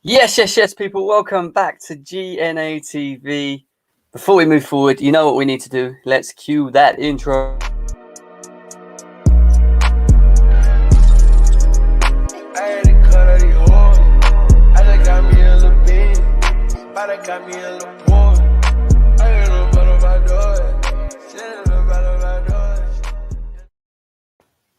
Yes, people. Welcome back to GNA TV. Before we move forward, you know what we need to do. Let's cue that intro.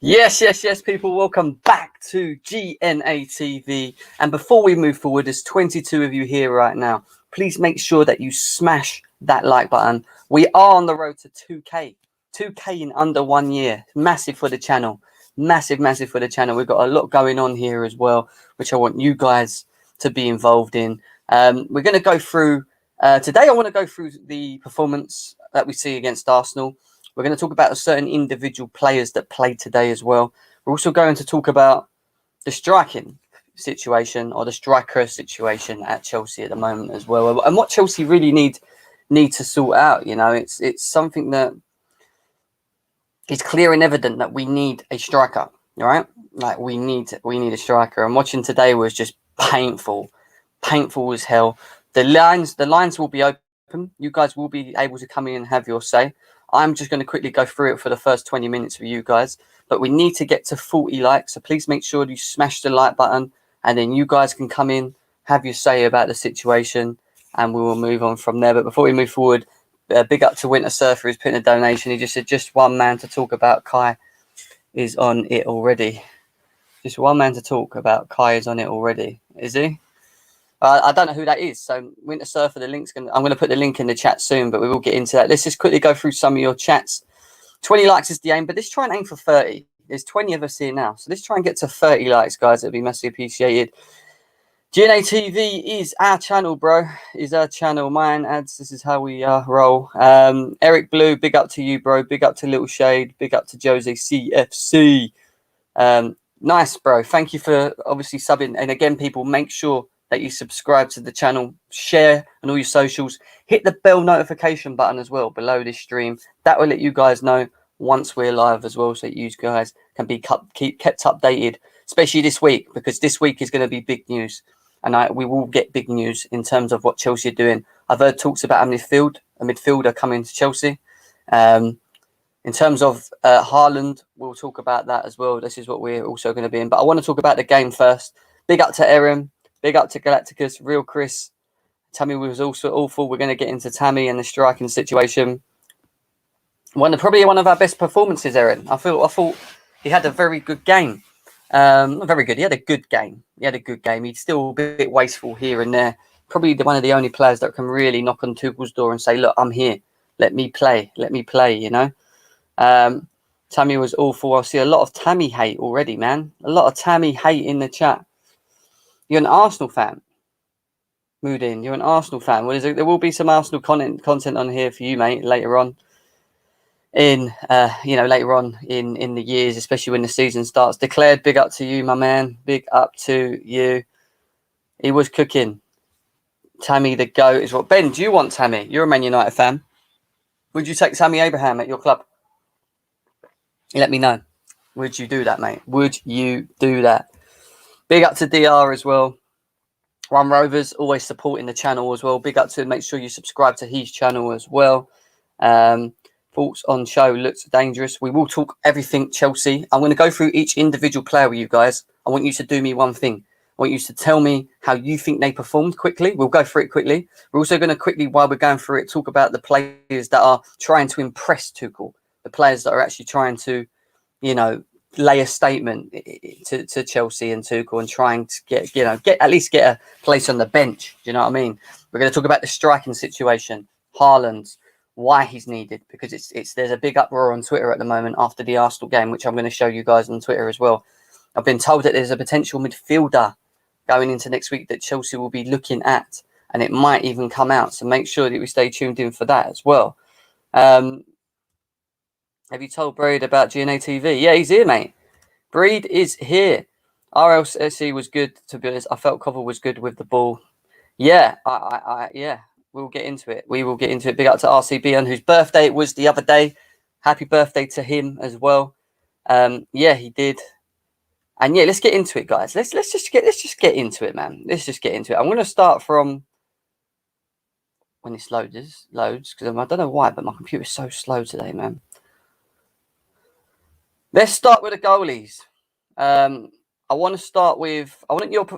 Yes, people. Welcome back to GNA TV. And before we move forward, there's 22 of you here right now. Please make sure that you smash that like button. We are on the road to 2K. 2K in under 1 year. Massive for the channel. Massive for the channel. We've got a lot going on here as well, which I want you guys to be involved in. We're going to go through, today I want to go through the performance that we see against Arsenal. We're going to talk about certain individual players that played today as well. We're also going to talk about the striking situation or the striker situation at Chelsea at the moment as well, and what Chelsea really need to sort out. You know, it's something that is clear and evident that we need a striker, right? Like we need a striker. And watching today was just painful as hell. The lines will be open. You guys will be able to come in and have your say. I'm just going to quickly go through it for the first 20 minutes for you guys. But we need to get to 40 likes. So please make sure you smash the like button. And then you guys can come in, have your say about the situation. And we will move on from there. But before we move forward, big up to Winter Surfer who's putting a donation. He just said, just one man to talk about. Kai is on it already. Just one man to talk about. Kai is on it already. Is he? I don't know who that is. So Winter Surfer, I'm going to put the link in the chat soon, but we will get into that. Let's just quickly go through some of your chats. 20 likes is the aim, but let's try and aim for 30. There's 20 of us here now. So let's try and get to 30 likes, guys. It'd be massively appreciated. GNA TV is our channel, bro. Is our channel. Mine ads. This is how we roll. Eric Blue, big up to you, bro. Big up to Little Shade. Big up to Jose CFC. Nice, bro. Thank you for obviously subbing. And again, people, make sure that you subscribe to the channel, share on all your socials, hit the bell notification button as well below this stream. That will let you guys know once we're live as well, so you guys can be kept updated, especially this week, because this week is going to be big news, and we will get big news in terms of what Chelsea are doing. I've heard talks about a midfielder coming to Chelsea. In terms of Haaland, we'll talk about that as well. This is what we're also going to be in, but I want to talk about the game first. Big up to Erin. Big up to Galacticus, Real Chris. Tammy was also awful. We're going to get into Tammy and the striking situation. Probably one of our best performances, Erin. I thought he had a very good game. Not very good. He had a good game. He's still a bit wasteful here and there. Probably one of the only players that can really knock on Tuchel's door and say, look, I'm here. Let me play, you know. Tammy was awful. I see a lot of Tammy hate already, man. A lot of Tammy hate in the chat. You're an Arsenal fan. Moodin, you're an Arsenal fan. There will be some Arsenal content on here for you, mate, later on in the years, especially when the season starts. Declared, big up to you, my man. Big up to you. He was cooking. Tammy the GOAT is what. Ben, do you want Tammy? You're a Man United fan. Would you take Tammy Abraham at your club? You let me know. Would you do that, mate? Would you do that? Big up to DR as well. One Rovers, always supporting the channel as well. Big up to him. Make sure you subscribe to his channel as well. Thoughts on show looks dangerous. We will talk everything Chelsea. I'm going to go through each individual player with you guys. I want you to do me one thing. I want you to tell me how you think they performed quickly. We'll go through it quickly. We're also going to quickly, while we're going through it, talk about the players that are trying to impress Tuchel. The players that are actually trying to, lay a statement to Chelsea and Tuchel and trying to get a place on the bench. Do you know what I mean? We're going to talk about the striking situation, Haaland, why he's needed, because there's a big uproar on Twitter at the moment after the Arsenal game, which I'm going to show you guys on Twitter as well. I've been told that there's a potential midfielder going into next week that Chelsea will be looking at, and it might even come out. So make sure that we stay tuned in for that as well. Have you told Breed about GNA TV? Yeah, he's here, mate. Breed is here. RLC was good, to be honest. I felt Cover was good with the ball. Yeah, yeah, we'll get into it. We will get into it. Big up to RCB, on whose birthday it was the other day. Happy birthday to him as well. Yeah, he did. And yeah, let's get into it, guys. Let's just get into it, man. Let's just get into it. I'm going to start from when this loads because I don't know why, but my computer's so slow today, man. Let's start with the goalies. I want to start with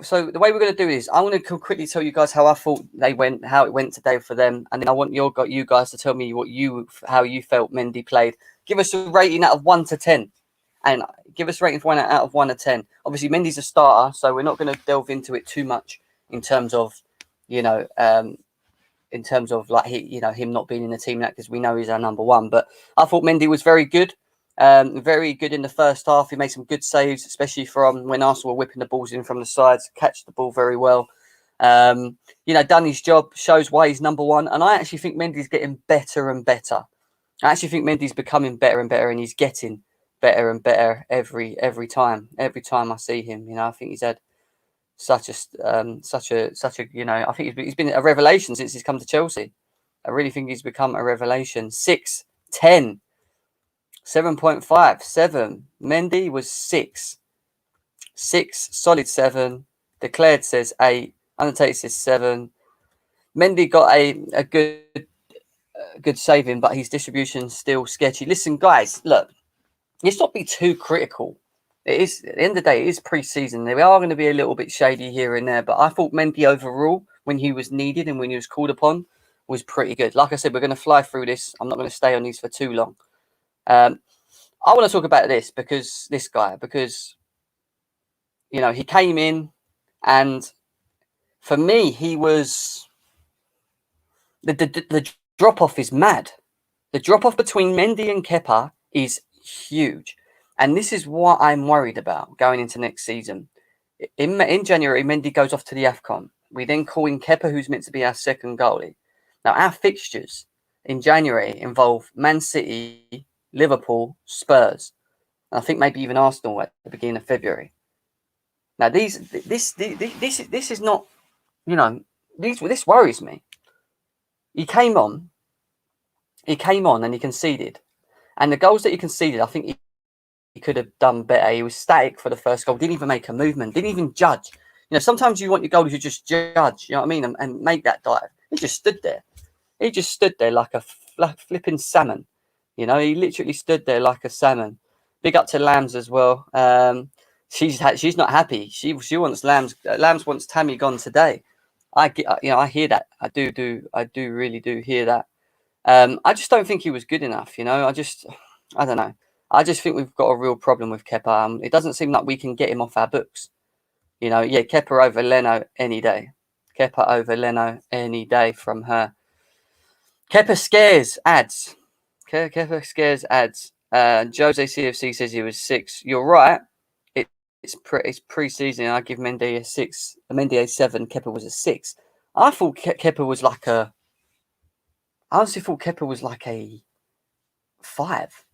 so the way we're going to do is I'm going to quickly tell you guys how I thought they went, how it went today for them, and then I want you guys to tell me how you felt Mendy played. Give us a rating out of 1 to 10, and give us a rating out of 1 to 10. Obviously, Mendy's a starter, so we're not going to delve into it too much in terms of, like him not being in the team now, because we know he's our number one. But I thought Mendy was very good. Very good in the first half. He made some good saves, especially from when Arsenal were whipping the balls in from the sides, catch the ball very well. Done his job, shows why he's number one. And I actually think Mendy's getting better and better. I actually think Mendy's becoming better and better, and he's getting better and better every time. Every time I see him, I think he's had such a I think he's been a revelation since he's come to Chelsea. I really think he's become a revelation. 6, 10. 7.5, 7. Mendy was 6. 6, solid 7. Declared says 8. Undertaker says 7. Mendy got a good saving, but his distribution's still sketchy. Listen, guys, look, let's not be too critical. It is, at the end of the day, it is pre-season. They are going to be a little bit shady here and there, but I thought Mendy overall, when he was needed and when he was called upon, was pretty good. Like I said, we're going to fly through this. I'm not going to stay on these for too long. I want to talk about this because he came in, and for me, he was the drop off is mad. The drop off between Mendy and Kepa is huge, and this is what I'm worried about going into next season. In January, Mendy goes off to the AFCON. We then call in Kepa, who's meant to be our second goalie. Now, our fixtures in January involve Man City, Liverpool, Spurs, and I think maybe even Arsenal at the beginning of February. Now, this is not, this worries me. He came on and he conceded, and the goals that he conceded, I think he could have done better. He was static for the first goal, didn't even make a movement, didn't even judge. Sometimes you want your goalies to just judge, you know what I mean, and make that dive. He just stood there. He just stood there like a flipping salmon. He literally stood there like a salmon. Big up to Lambs as well. She's not happy. She wants Lambs. Lambs wants Tammy gone today. I hear that. I do really do hear that. I just don't think he was good enough. I don't know. I just think we've got a real problem with Kepa. It doesn't seem like we can get him off our books. Kepa over Leno any day. Kepa over Leno any day from her. Kepa scares ads. Kepa scares ads. Jose CFC says he was 6. You're right. It's pre-season. I give Mendy a 6. Mendy a 7. Kepa was a 6. I thought Kepa was like a. I honestly thought Kepa was like a 5.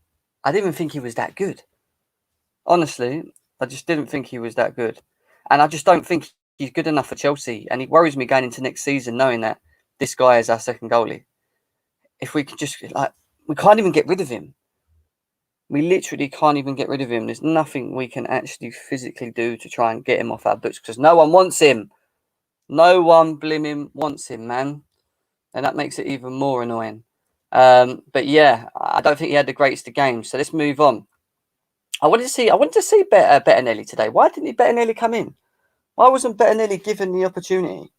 I didn't even think he was that good. Honestly, I just didn't think he was that good, and I just don't think he's good enough for Chelsea. And it worries me going into next season, knowing that this guy is our second goalie. If we could just we can't even get rid of him. We literally can't even get rid of him. There's nothing we can actually physically do to try and get him off our books because no one wants him. No one blimmin' wants him, man. And that makes it even more annoying. But yeah, I don't think he had the greatest of games. So let's move on. I wanted to see Bettinelli today. Why didn't Bettinelli come in? Why wasn't Bettinelli given the opportunity?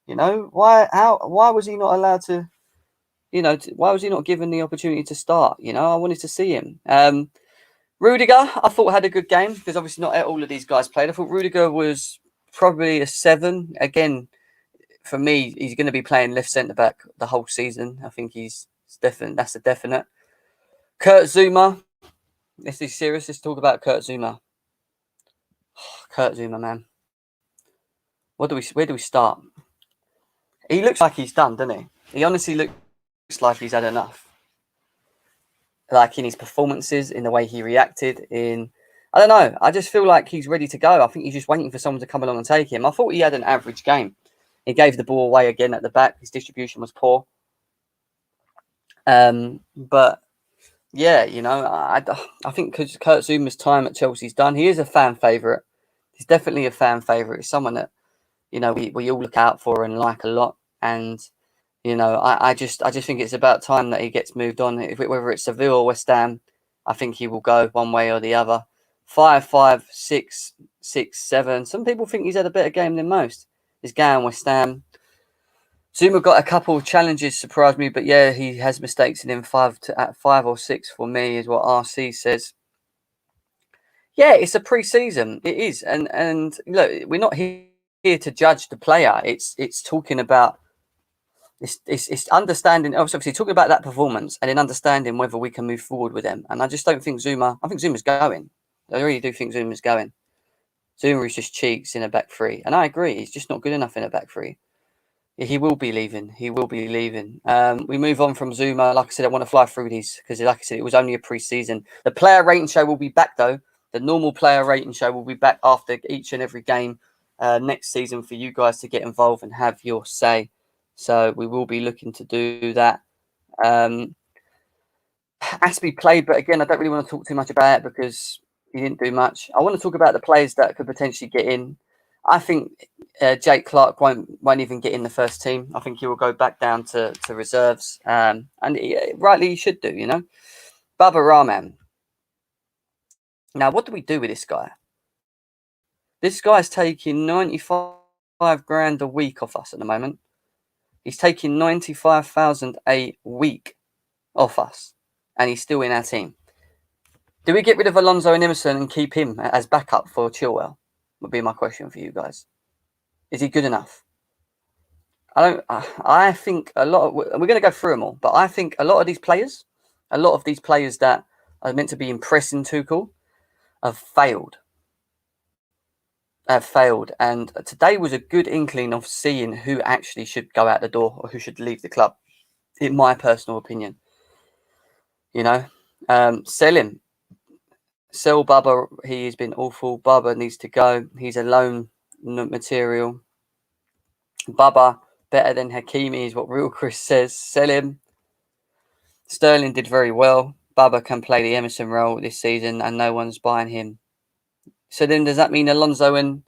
Why was he not allowed to? Why was he not given the opportunity to start? I wanted to see him. Rudiger, I thought had a good game because obviously not all of these guys played. I thought Rudiger was probably a 7. Again, for me, he's going to be playing left centre back the whole season. I think he's definite. That's a definite. Kurt Zuma. Let's be serious. Let's talk about Kurt Zuma. Kurt Zuma, man. Where do we start? He looks like he's done, doesn't he? He honestly looks like he's had enough. Like in his performances, in the way he reacted, I don't know. I just feel like he's ready to go. I think he's just waiting for someone to come along and take him. I thought he had an average game. He gave the ball away again at the back. His distribution was poor. But yeah, you know, I think because Kurt Zuma's time at Chelsea's done, he is a fan favourite. He's definitely a fan favourite. He's someone that, you know, we all look out for and like a lot. And, you know, I just think it's about time that he gets moved on. Whether it's Seville or West Ham, I think he will go one way or the other. 5-5, 6-6-7. Some people think he's had a better game than most. He's going West Ham. Zuma got a couple of challenges, surprised me, but yeah, he has mistakes in him. 5 or 6 for me is what RC says. Yeah, it's a pre-season. It is, and look, we're not here to judge the player. It's talking about it's understanding. Obviously, talking about that performance and then understanding whether we can move forward with them. And I just don't think Zuma. I think Zuma's going. I really do think Zuma's going. Zuma is just cheeks in a back three, and I agree. He's just not good enough in a back three. He will be leaving. He will be leaving. We move on from Zuma. Like I said, I want to fly through these because, like I said, it was only a pre-season. The player rating show will be back, though. The normal player rating show will be back after each and every game next season for you guys to get involved and have your say. So we will be looking to do that. Has to be played, but again, I don't really want to talk too much about it because he didn't do much. I want to talk about the players that could potentially get in. I think Jake Clark won't even get in the first team. I think he will go back down to reserves, and rightly he should do. You know, Baba Rahman. Now, what do we do with this guy? This guy's taking 95 grand a week off us at the moment. He's taking 95,000 a week off us, and he's still in our team. Do we get rid of Alonso and Emerson and keep him as backup for Chilwell? Would be my question for you guys. Is he good enough? I think a lot of, we're going to go through them all, but I think a lot of these players that are meant to be impressing Tuchel have failed. And today was a good inkling of seeing who actually should go out the door or who should leave the club, in my personal opinion. You know, sell him. Sell Baba. He has been awful. Baba needs to go. He's a loan material. Baba better than Hakimi is what Real Chris says. Sell him. Sterling did very well. Baba can play the Emerson role this season, and no one's buying him. So then, does that mean Alonso and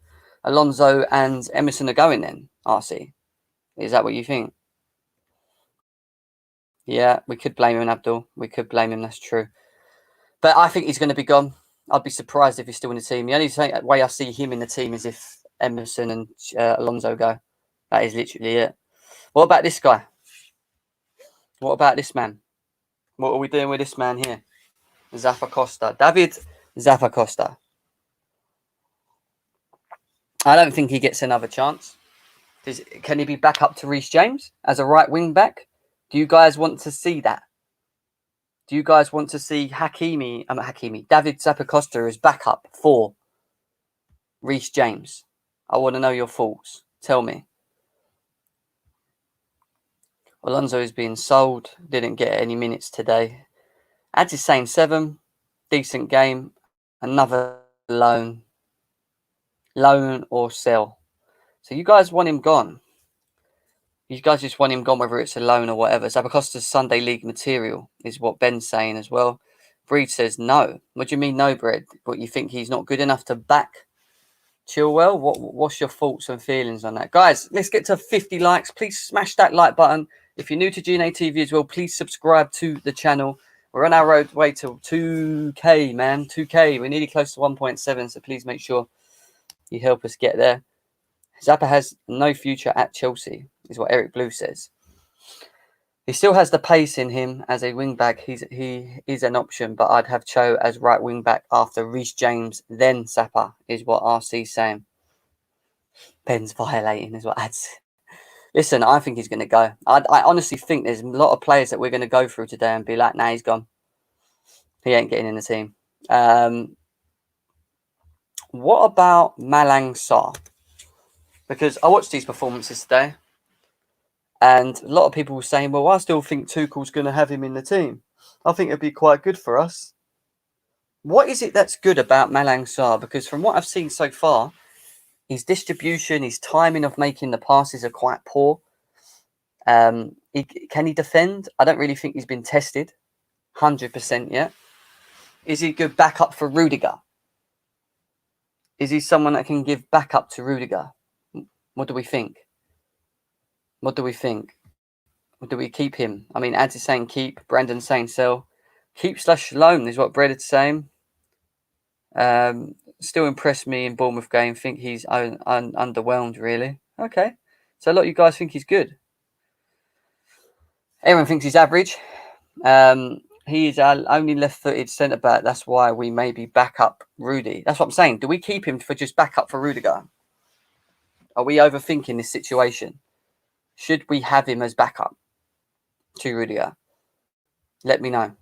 Emerson are going then? RC, is that what you think? Yeah, we could blame him, Abdul. We could blame him. That's true. But I think he's going to be gone. I'd be surprised if he's still in the team. The only way I see him in the team is if Emerson and Alonso go. That is literally it. What about this guy? What about this man? What are we doing with this man here? Zappacosta. David Zappacosta. I don't think he gets another chance. Can he be back up to Reece James as a right wing back? Do you guys want to see that? Do you guys want to see David Zappacosta as backup for Reece James? I want to know your thoughts. Tell me. Alonso is being sold. Didn't get any minutes today. Ads is saying 7. Decent game. Another loan. Loan or sell. So you guys want him gone. You guys just want him gone, whether it's a loan or whatever. Zappacosta's Sunday League material is what Ben's saying as well. Breed says no. What do you mean no, Bread? But you think he's not good enough to back Chilwell? What's your thoughts and feelings on that? Guys, let's get to 50 likes. Please smash that like button. If you're new to GNA TV as well, please subscribe to the channel. We're on our way to 2K, man. 2K. We're nearly close to 1.7, so please make sure you help us get there. Zappa has no future at Chelsea, is what Eric Blue says. He still has the pace in him as a wing back. He is an option, but I'd have Cho as right wing back after Reece James, then Zappa, is what RC's saying. Ben's violating, is what adds. Listen, I think he's going to go. I honestly think there's a lot of players that we're going to go through today and be like, nah, he's gone. He ain't getting in the team. What about Malang Sarr? Because I watched these performances today, and a lot of people were saying, well, I still think Tuchel's going to have him in the team. I think it'd be quite good for us. What is it that's good about Malang Sarr? Because from what I've seen so far, his distribution, his timing of making the passes are quite poor. Can he defend? I don't really think he's been tested. 100% yet. Is he good backup for Rudiger? Is he someone that can give backup to Rudiger? What do we think? What do we think? Do we keep him? I mean, Ads is saying keep. Brandon's saying sell. Keep/loan is what Breaded's saying. Still impressed me in Bournemouth game. Think he's underwhelmed, really. Okay. So a lot of you guys think he's good. Everyone thinks he's average. He is our only left-footed centre-back. That's why we maybe back up Rudy. That's what I'm saying. Do we keep him for just backup for Rudiger? Are we overthinking this situation? Should we have him as backup to Rudiger? Let me know.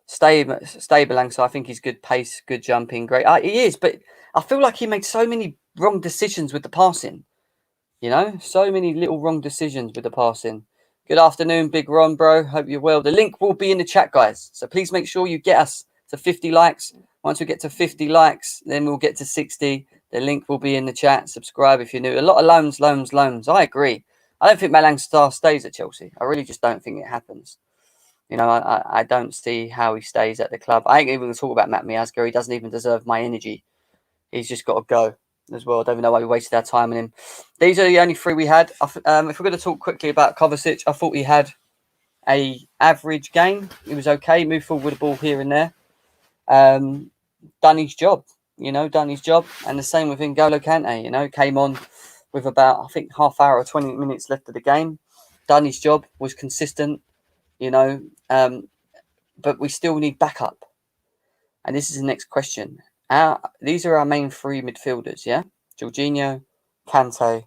Stable, so I think he's good pace, good jumping, great. He is, but I feel like he made so many wrong decisions with the passing. You know, so many little wrong decisions with the passing. Good afternoon, Big Ron, bro. Hope you're well. The link will be in the chat, guys. So please make sure you get us to 50 likes. Once we get to 50 likes, then we'll get to 60. The link will be in the chat. Subscribe if you're new. A lot of loans. I agree. I don't think Malang Sarr stays at Chelsea. I really just don't think it happens. You know, I don't see how he stays at the club. I ain't even going to talk about Matt Miazga. He doesn't even deserve my energy. He's just got to go as well. I don't even know why we wasted our time on him. These are the only three we had. If we're going to talk quickly about Kovacic, I thought he had a average game. He was okay. Moved forward with the ball here and there. Done his job. And the same with N'Golo Kante. Came on with about, I think, half hour or 20 minutes left of the game. Done his job. Was consistent. But we still need backup. And this is the next question. These are our main three midfielders, yeah? Jorginho, Kante,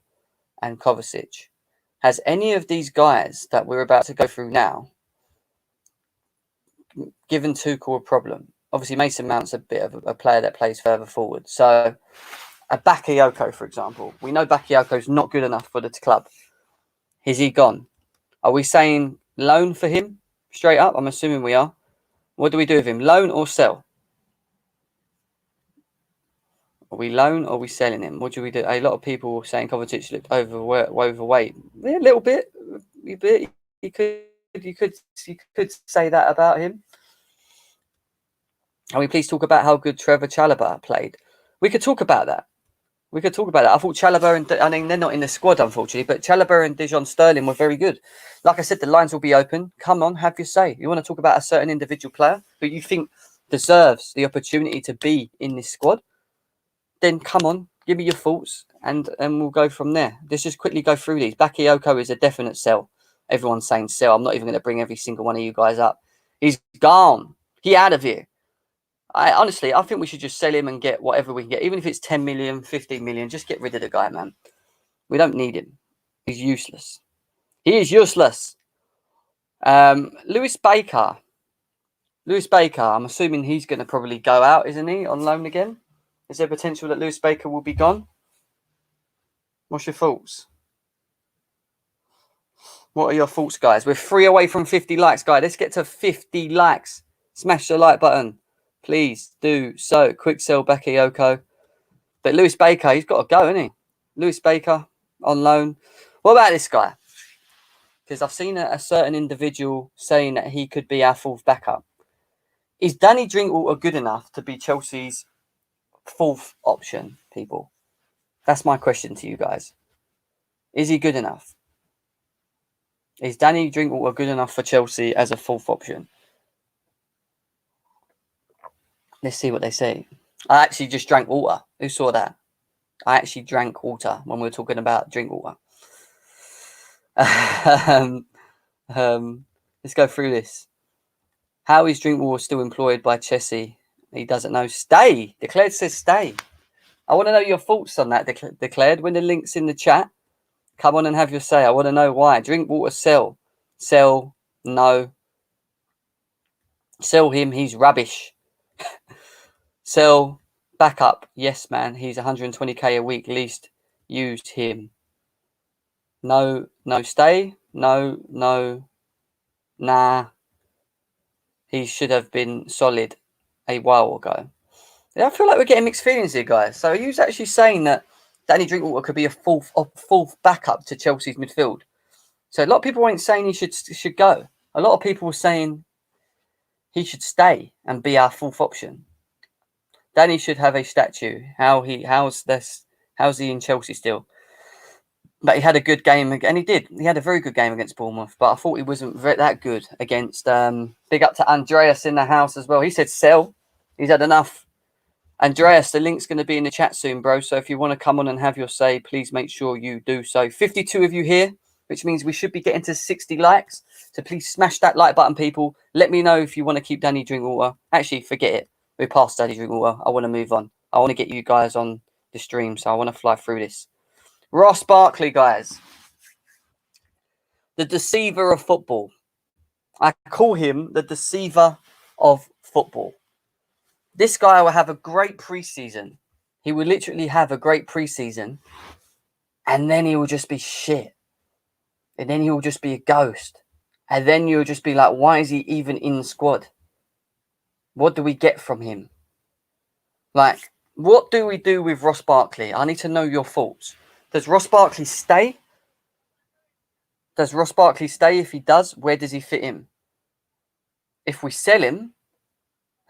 and Kovacic. Has any of these guys that we're about to go through now given Tuchel a problem? Obviously, Mason Mount's a bit of a player that plays further forward. So, a Bakayoko, for example. We know Bakayoko's not good enough for the club. Is he gone? Are we saying loan for him? Straight up? I'm assuming we are. What do we do with him? Loan or sell? Are we loan or are we selling him? What do we do? A lot of people were saying Kovacic looked overweight. Yeah, a little bit. You could say that about him. Can we please talk about how good Trevor Chalobah played? We could talk about that. I thought Chalobah I mean, they're not in the squad, unfortunately, but Chalobah and Dijon Sterling were very good. Like I said, the lines will be open. Come on, have your say. You want to talk about a certain individual player who you think deserves the opportunity to be in this squad? Then come on, give me your thoughts, and we'll go from there. Let's just quickly go through these. Bakayoko is a definite sell. Everyone's saying sell. I'm not even going to bring every single one of you guys up. He's gone. He out of here. I think we should just sell him and get whatever we can get. Even if it's 10 million, 15 million, just get rid of the guy, man. We don't need him. He's useless. He is useless. Lewis Baker, I'm assuming he's going to probably go out, isn't he, on loan again? Is there potential that Lewis Baker will be gone? What's your thoughts? What are your thoughts, guys? We're 3 away from 50 likes, guys. Let's get to 50 likes. Smash the like button. Please do so. Quick sell Bakayoko. But Lewis Baker, he's got to go, isn't he? Lewis Baker on loan. What about this guy? Because I've seen a certain individual saying that he could be our fourth backup. Is Danny Drinkwater good enough to be Chelsea's fourth option, people? That's my question to you guys. Is he good enough? Is Danny Drinkwater good enough for Chelsea as a fourth option? Let's see what they say. I actually just drank water. Who saw that? I actually drank water when we were talking about drink water. Let's go through this. How is Drinkwater still employed by Chelsea? He doesn't know. Stay. Declared says stay. I want to know your thoughts on that, Declared. When the link's in the chat, come on and have your say. I want to know why. Drinkwater, sell. Sell. No. Sell him. He's rubbish. Sell. Backup. Yes, man. He's 120k a week. Least used him. No. Stay. No. Nah. He should have been solid a while ago. Yeah, I feel like we're getting mixed feelings here, guys. So he was actually saying that Danny Drinkwater could be a fourth backup to Chelsea's midfield. So a lot of people weren't saying he should go. A lot of people were saying he should stay and be our fourth option. Danny should have a statue. How's he in Chelsea still? But he had a good game, and he did. He had a very good game against Bournemouth, but I thought he wasn't that good against. Big up to Andreas in the house as well. He said sell. He's had enough. Andreas, the link's going to be in the chat soon, bro. So if you want to come on and have your say, please make sure you do so. 52 of you here, which means we should be getting to 60 likes. So please smash that like button, people. Let me know if you want to keep Danny Drinkwater. Actually, forget it. We're past Danny Drinkwater. I want to move on. I want to get you guys on the stream, so I want to fly through this. Ross Barkley, guys. The deceiver of football. I call him the deceiver of football. This guy will have a great preseason. He will literally have a great preseason. And then he will just be shit. And then he will just be a ghost. And then you'll just be like, why is he even in the squad? What do we get from him? Like, what do we do with Ross Barkley? I need to know your thoughts. Does Ross Barkley stay? Does Ross Barkley stay? If he does, where does he fit in? If we sell him,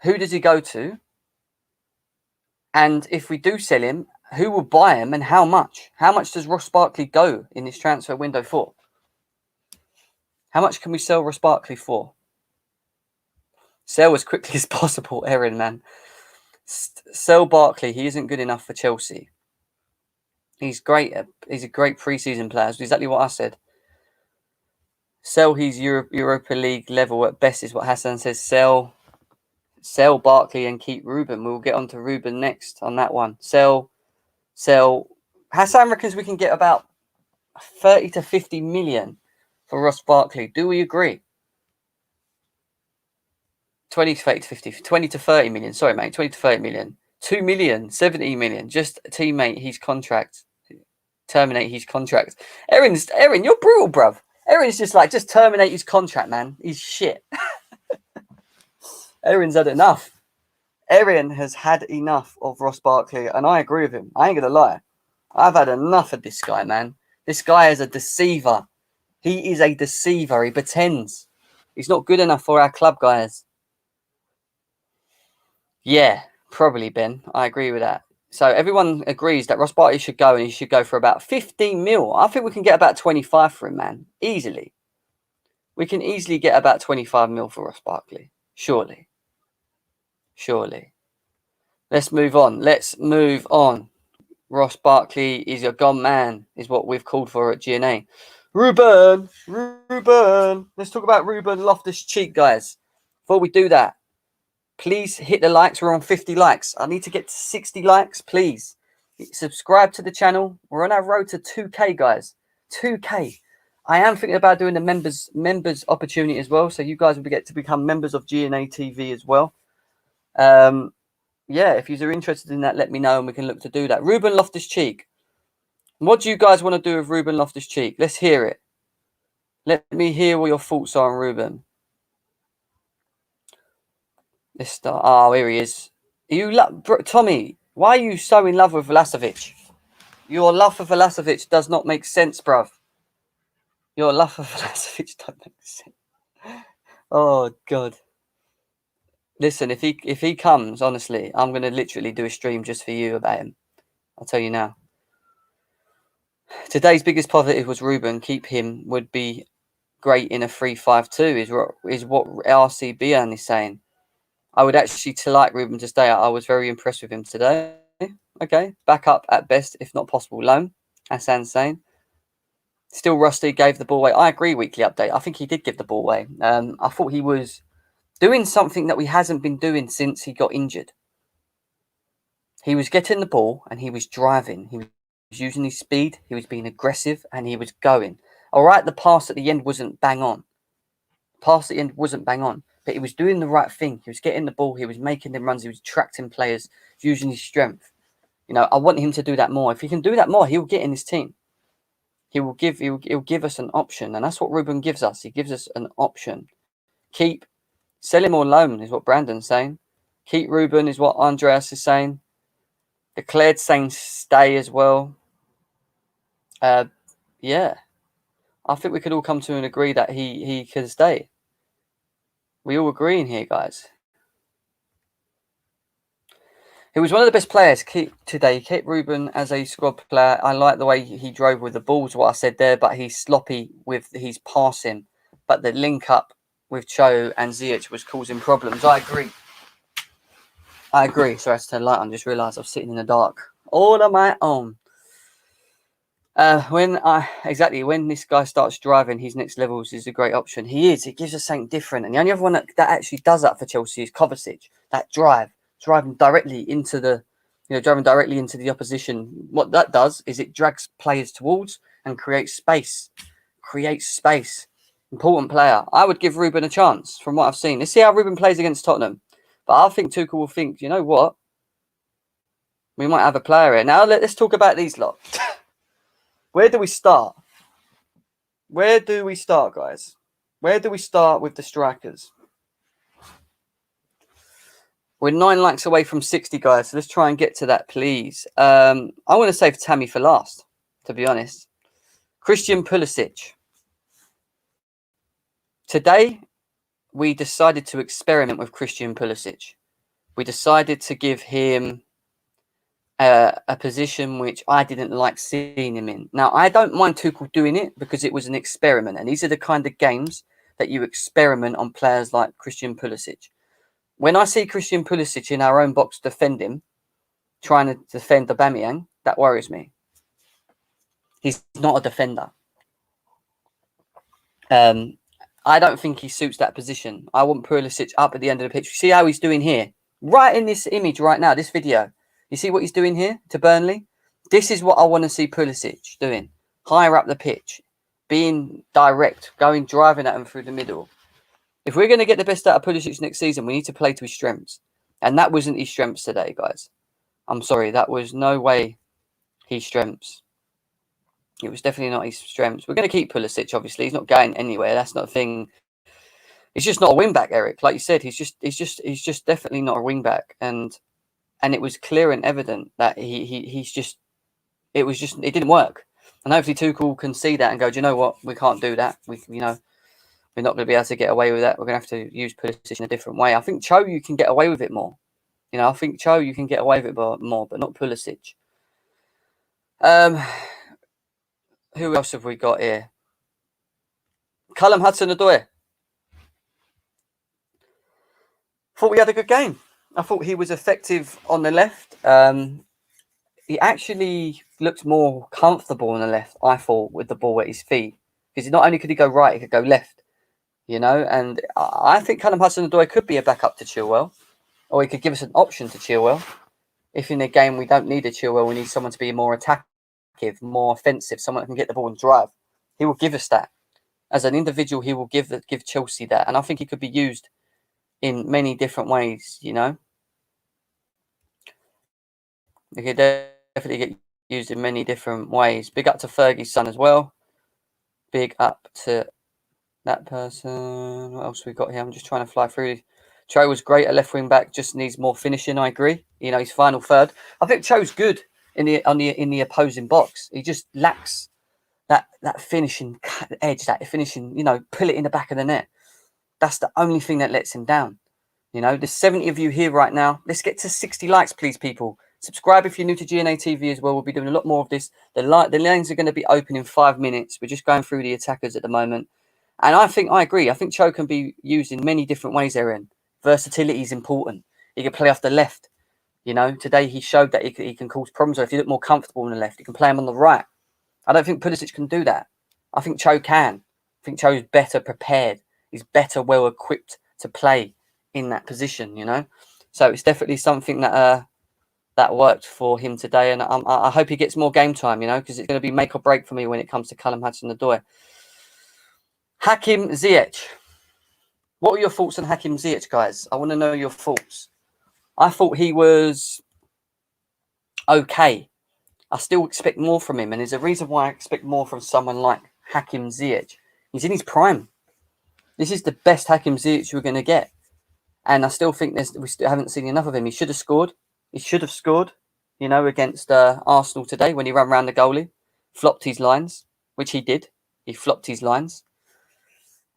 who does he go to? And if we do sell him, who will buy him and how much? How much does Ross Barkley go in this transfer window for? How much can we sell Ross Barkley for? Sell as quickly as possible, Erin, man. Sell Barkley. He isn't good enough for Chelsea. He's great. He's a great preseason player. That's exactly what I said. Sell his Europa League level at best is what Hassan says. Sell Barkley and keep Ruben. We'll get on to Ruben next on that one. Sell. Hassan reckons we can get about 30 to 50 million for Ross Barkley. Do we agree? 20 to 30 million. Sorry, mate. 20 to 30 million. 2 million, 70 million. Just teammate his contract. Terminate his contract. Erin, you're brutal, bruv. Erin's just terminate his contract, man. He's shit. Erin's had enough. Erin has had enough of Ross Barkley, and I agree with him. I ain't gonna lie. I've had enough of this guy, man. This guy is a deceiver. He is a deceiver. He pretends. He's not good enough for our club, guys. Yeah, probably, Ben. I agree with that. So everyone agrees that Ross Barkley should go, and he should go for about 15 mil. I think we can get about 25 for him, man. Easily. We can easily get about 25 mil for Ross Barkley. Surely. Let's move on. Ross Barkley is your gone man, is what we've called for at GNA. Ruben. Let's talk about Ruben Loftus-Cheek, guys. Before we do that, please hit the likes. We're on 50 likes. I need to get to 60 likes, please. Subscribe to the channel. We're on our road to 2K, guys. 2K. I am thinking about doing the members opportunity as well. So you guys will get to become members of GNA TV as well. Yeah, if you're interested in that, let me know and we can look to do that. Ruben Loftus-Cheek. What do you guys want to do with Ruben Loftus-Cheek? Let's hear it. Let me hear what your thoughts are on Ruben. Let's start. Oh, here he is. Tommy, why are you so in love with Vlahovic? Your love for Vlahovic does not make sense, bruv. Your love for Vlahovic doesn't make sense. Oh, God. Listen, if he comes, honestly, I'm going to literally do a stream just for you about him. I'll tell you now. Today's biggest positive was Ruben. Keep him. Would be great in a 3-5-2 is what RCBN is saying. I would actually like Ruben to stay. I was very impressed with him today. Okay. Back up at best, if not possible, loan. Hassan's saying. Still rusty, gave the ball away. I agree, weekly update. I think he did give the ball away. I thought he was doing something that he hasn't been doing since he got injured. He was getting the ball and he was driving. He was using his speed. He was being aggressive and he was going. All right, the pass at the end wasn't bang on. But he was doing the right thing. He was getting the ball. He was making them runs. He was attracting players, using his strength. You know, I want him to do that more. If he can do that more, he'll get in his team. He'll give us an option. And that's what Ruben gives us. He gives us an option. Sell him or loan is what Brandon's saying. Keep Ruben is what Andreas is saying. Declared saying stay as well. Yeah. I think we could all come to an agree that he could stay. We all agreeing here, guys. He was one of the best players today. Kept Ruben as a squad player. I like the way he drove with the balls, what I said there, but he's sloppy with his passing. But the link up with Cho and Ziyech was causing problems. I agree. Sorry, I had to turn the light on. Just realised I was sitting in the dark all on my own. When this guy starts driving, his next levels is a great option. He is. It gives us something different. And the only other one that actually does that for Chelsea is Kovacic. That driving directly into the opposition. What that does is it drags players towards and creates space. Important player. I would give Ruben a chance from what I've seen. Let's see how Ruben plays against Tottenham. But I think Tuchel will think, you know what? We might have a player here. Now let's talk about these lot. Where do we start? Guys? Where do we start with the strikers? We're 9 likes away from 60, guys. So let's try and get to that, please. I want to save Tammy for last, to be honest. Christian Pulisic. Today, we decided to experiment with Christian Pulisic. We decided to give him a position which I didn't like seeing him in. Now, I don't mind Tuchel doing it because it was an experiment. And these are the kind of games that you experiment on players like Christian Pulisic. When I see Christian Pulisic in our own box defending, trying to defend Aubameyang, that worries me. He's not a defender. I don't think he suits that position. I want Pulisic up at the end of the pitch. See how he's doing here? Right in this image right now, this video. You see what he's doing here to Burnley? This is what I want to see Pulisic doing. Higher up the pitch. Being direct. Driving at him through the middle. If we're going to get the best out of Pulisic next season, we need to play to his strengths. And that wasn't his strengths today, guys. I'm sorry. That was no way his strengths. It was definitely not his strengths. We're going to keep Pulisic, obviously. He's not going anywhere. That's not a thing. He's just not a wing back, Eric. Like you said, he's just definitely not a wing back. And it was clear and evident that it didn't work. And hopefully Tuchel can see that and go, do you know what? We can't do that. We're not going to be able to get away with that. We're going to have to use Pulisic in a different way. I think Cho, you can get away with it more. I think Cho, you can get away with it more, but not Pulisic. Who else have we got here? Callum Hudson-Odoi. Thought we had a good game. I thought he was effective on the left. He actually looked more comfortable on the left, I thought, with the ball at his feet. Because not only could he go right, he could go left. And I think Callum Hudson-Odoi could be a backup to Chilwell. Or he could give us an option to Chilwell. If in a game we don't need a Chilwell, we need someone to be more attacking, more offensive, someone that can get the ball and drive. He will give us that. As an individual, he will give Chelsea that. And I think he could be used in many different ways, He could definitely get used in many different ways. Big up to Fergie's son as well. Big up to that person. What else we got here? I'm just trying to fly through. Cho was great at left wing back, just needs more finishing. I agree. His final third. I think Cho's good in the opposing box. He just lacks that finishing edge, that finishing. Pull it in the back of the net. That's the only thing that lets him down. There's 70 of you here right now. Let's get to 60 likes, please, people. Subscribe if you're new to GNA TV as well. We'll be doing a lot more of this. The lanes are going to be open in 5 minutes. We're just going through the attackers at the moment. And I agree. I think Cho can be used in many different ways, Aaron. Versatility is important. He can play off the left. Today he showed that he can cause problems. Or if you look more comfortable on the left, you can play him on the right. I don't think Pulisic can do that. I think Cho can. I think Cho's better prepared. He's better well equipped to play in that position, So it's definitely something that worked for him today. And I hope he gets more game time, because it's going to be make or break for me when it comes to Callum Hudson-Odoi. Hakim Ziyech. What were your thoughts on Hakim Ziyech, guys? I want to know your thoughts. I thought he was okay. I still expect more from him. And there's a reason why I expect more from someone like Hakim Ziyech. He's in his prime. This is the best Hakim Ziyech we're going to get. And I still think we still haven't seen enough of him. He should have scored. Against Arsenal today when he ran around the goalie. Flopped his lines, which he did. He flopped his lines.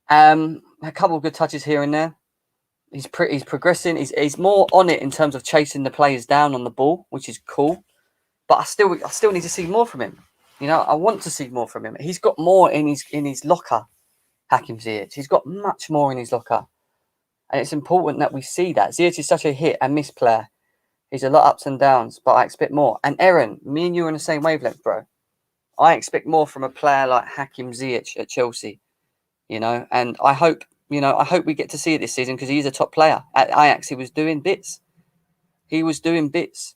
A couple of good touches here and there. He's progressing. He's more on it in terms of chasing the players down on the ball, which is cool. But I still need to see more from him. You know, I want to see more from him. He's got more in his locker, Hakim Ziyech. He's got much more in his locker. And it's important that we see that. Ziyech is such a hit and miss player. He's a lot of ups and downs, but I expect more. And Aaron, me and you are on the same wavelength, bro. I expect more from a player like Hakim Ziyech at Chelsea. You know, and I hope we get to see it this season because he's a top player. At Ajax, he was doing bits. Ziyech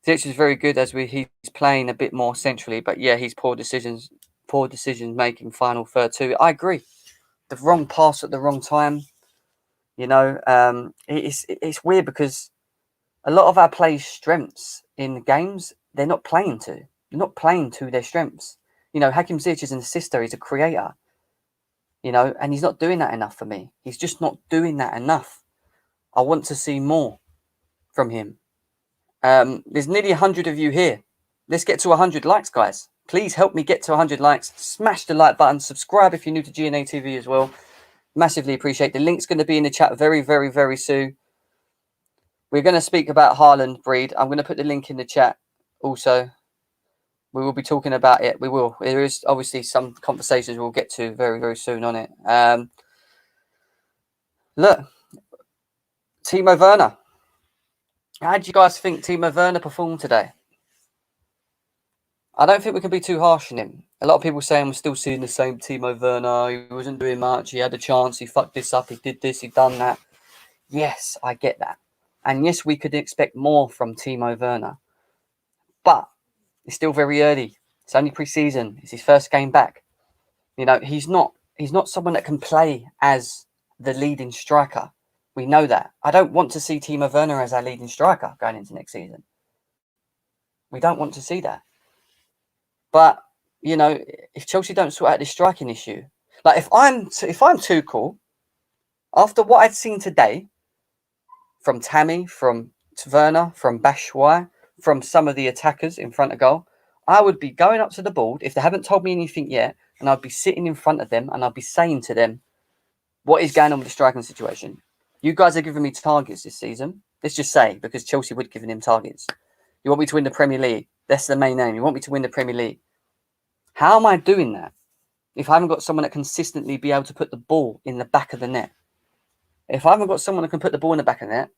is very good he's playing a bit more centrally, but yeah, he's poor decisions making final third too. I agree. The wrong pass at the wrong time. You know, it's weird because a lot of our players' strengths in the games, they're not playing to. They're not playing to their strengths. You know, Hakim Ziyech is an assister. He's a creator. You know, and he's not doing that enough for me. He's just not doing that enough. I want to see more from him. There's nearly 100 of you here. Let's get to 100 likes, guys. Please help me get to 100 likes. Smash the like button. Subscribe if you're new to GNA TV as well. Massively appreciate. The link's going to be in the chat very, very, very soon. We're going to speak about Haaland breed. I'm going to put the link in the chat also. We will be talking about it. We will. There is obviously some conversations we'll get to very, very soon on it. Look, Timo Werner. How do you guys think Timo Werner performed today? I don't think we can be too harsh on him. A lot of people saying we're still seeing the same Timo Werner. He wasn't doing much. He had a chance. He fucked this up. He did this. He done that. Yes, I get that. And yes, we could expect more from Timo Werner. But it's still very early. It's only pre-season. It's his first game back. You know, he's not someone that can play as the leading striker. We know that. I don't want to see Timo Werner as our leading striker going into next season. We don't want to see that. But, you know, if Chelsea don't sort out this striking issue, like if I'm Tuchel, after what I've seen today from Tammy, from Werner, from Batshuayi, from some of the attackers in front of goal, I would be going up to the board if they haven't told me anything yet, and I'd be sitting in front of them and I'd be saying to them, what is going on with the striking situation? You guys are giving me targets this season. Let's just say, because Chelsea would give him targets. You want me to win the Premier League? That's the main aim. You want me to win the Premier League? How am I doing that if I haven't got someone that consistently be able to put the ball in the back of the net? If I haven't got someone that can put the ball in the back of the net,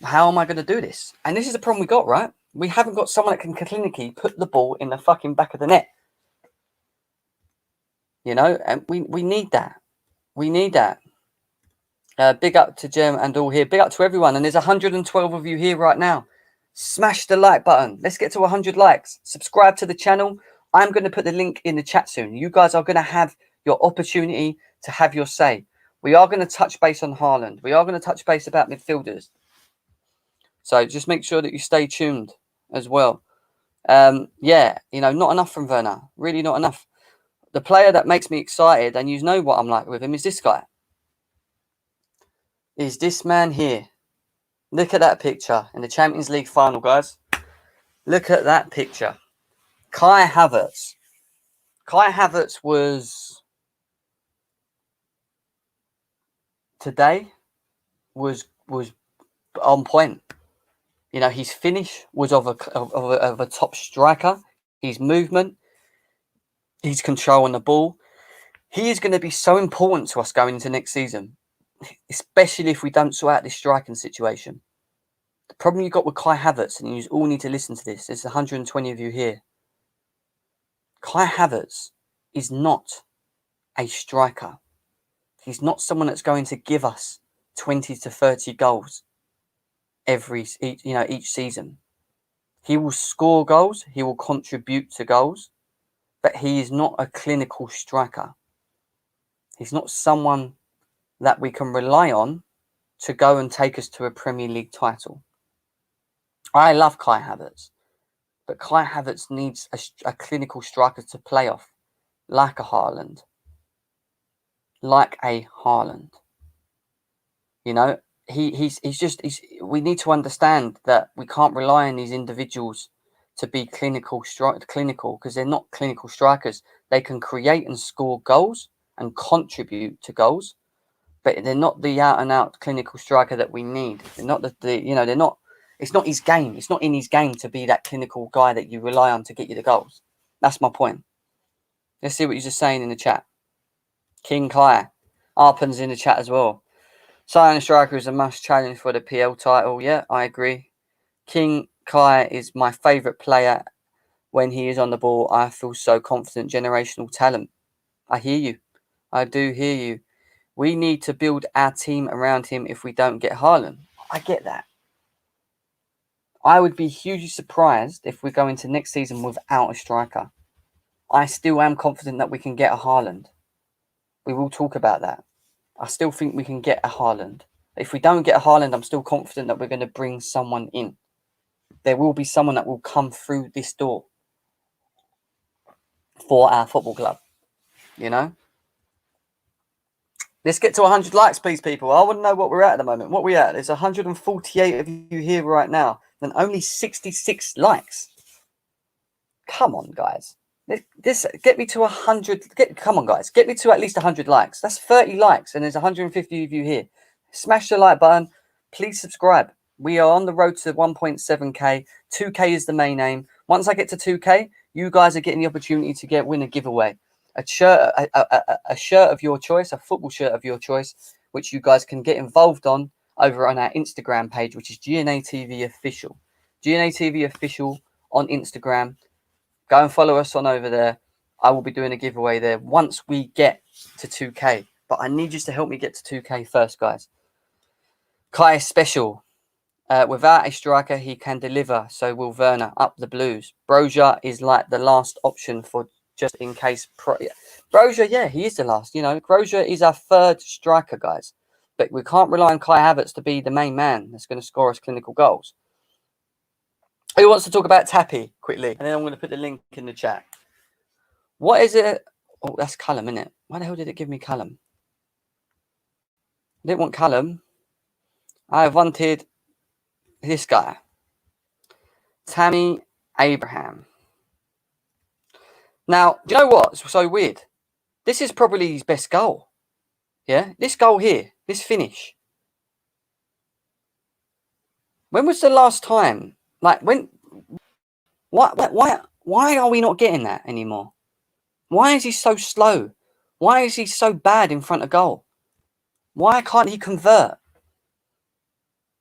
how am I going to do this? And this is the problem we got, right? We haven't got someone that can clinically put the ball in the fucking back of the net. You know, and we need that. We need that. Big up to Jem and all here. Big up to everyone. And there's 112 of you here right now. Smash the like button. Let's get to 100 likes. Subscribe to the channel. I'm going to put the link in the chat soon. You guys are going to have your opportunity to have your say. We are going to touch base on Haaland. We are going to touch base about midfielders. So just make sure that you stay tuned as well. Yeah, you know, not enough from Werner. Really not enough. The player that makes me excited, and you know what I'm like with him, is this guy. Is this man here. Look at that picture in the Champions League final, guys. Look at that picture. Kai Havertz. Kai Havertz today was on point. You know, his finish was of a top striker. His movement, his control on the ball. He is going to be so important to us going into next season, especially if we don't sort out this striking situation. The problem you got with Kai Havertz, and you all need to listen to this, there's 120 of you here. Kai Havertz is not a striker. He's not someone that's going to give us 20 to 30 goals each season. He will score goals, he will contribute to goals, but he is not a clinical striker. He's not someone that we can rely on to go and take us to a Premier League title. I love Kai Havertz, but Kai Havertz needs a clinical striker to play off, like a Haaland. You know, we need to understand that we can't rely on these individuals to be clinical because they're not clinical strikers. They can create and score goals, and contribute to goals, but they're not the out-and-out clinical striker that we need. They're not they're not. It's not his game. It's not in his game to be that clinical guy that you rely on to get you the goals. That's my point. Let's see what you're just saying in the chat. King Kai. Arpan's in the chat as well. Signing a striker is a must challenge for the PL title. Yeah, I agree. King Kai is my favourite player. When he is on the ball, I feel so confident. Generational talent. I hear you. I do hear you. We need to build our team around him if we don't get Haaland. I get that. I would be hugely surprised if we go into next season without a striker. I still am confident that we can get a Haaland. We will talk about that. I still think we can get a Haaland. If we don't get a Haaland, I'm still confident that we're going to bring someone in. There will be someone that will come through this door for our football club. You know? Let's get to 100 likes, please, people. I want to know what we're at the moment. What we at? There's 148 of you here right now, and only 66 likes. Come on, guys. This get me to 100. Come on, guys. Get me to at least 100 likes. That's 30 likes, and there's 150 of you here. Smash the like button. Please subscribe. We are on the road to 1.7k. 2k is the main aim. Once I get to 2k, you guys are getting the opportunity to win a giveaway. A shirt of your choice, a football shirt of your choice, which you guys can get involved on over on our Instagram page, which is GNA TV Official. GNA TV Official on Instagram. Go and follow us on over there. I will be doing a giveaway there once we get to 2k. But I need you to help me get to 2k first, guys. Kai is special. Without a striker, he can deliver. So will Werner. Up the Blues. Broja is like the last option for just in case. Broja, yeah, he is the last. You know, Broja is our third striker, guys. But we can't rely on Kai Havertz to be the main man that's going to score us clinical goals. Who wants to talk about Tappy quickly? And then I'm going to put the link in the chat. What is it? Oh, that's Callum, isn't it? Why the hell did it give me Callum? I didn't want Callum. I wanted this guy. Tammy Abraham. Now, do you know what's so weird? This is probably his best goal. Yeah? This goal here. This finish. When was the last time? Like, when... Why are we not getting that anymore? Why is he so slow? Why is he so bad in front of goal? Why can't he convert?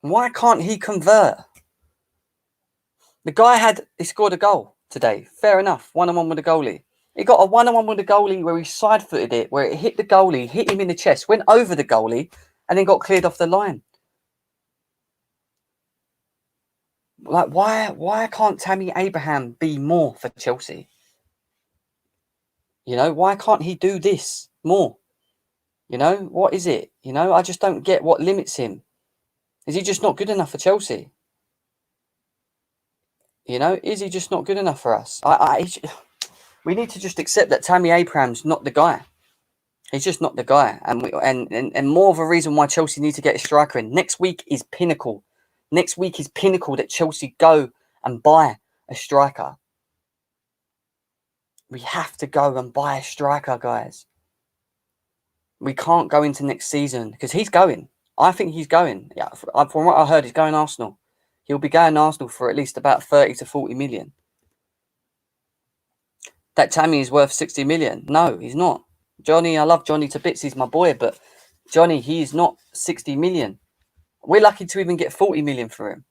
Why can't he convert? The guy he scored a goal today. Fair enough. 1-on-1 with the goalie. He got a 1-on-1 with the goalie where he side-footed it, where it hit the goalie, hit him in the chest, went over the goalie, and then got cleared off the line. Like, why can't Tammy Abraham be more for Chelsea? You know, why can't he do this more? You know, what is it? You know, I just don't get what limits him. Is he just not good enough for Chelsea? You know, is he just not good enough for us? We need to just accept that Tammy Abraham's not the guy. He's just not the guy. And more of a reason why Chelsea need to get a striker in. Next week is pinnacle. Next week is pinnacle that Chelsea go and buy a striker. We have to go and buy a striker, guys. We can't go into next season because he's going. I think he's going. Yeah, from what I heard, he's going Arsenal. He'll be going Arsenal for at least about 30 to 40 million. That Tammy is worth 60 million. No, he's not. Johnny, I love Johnny to bits. He's my boy, but Johnny, he is not 60 million. We're lucky to even get 40 million for him.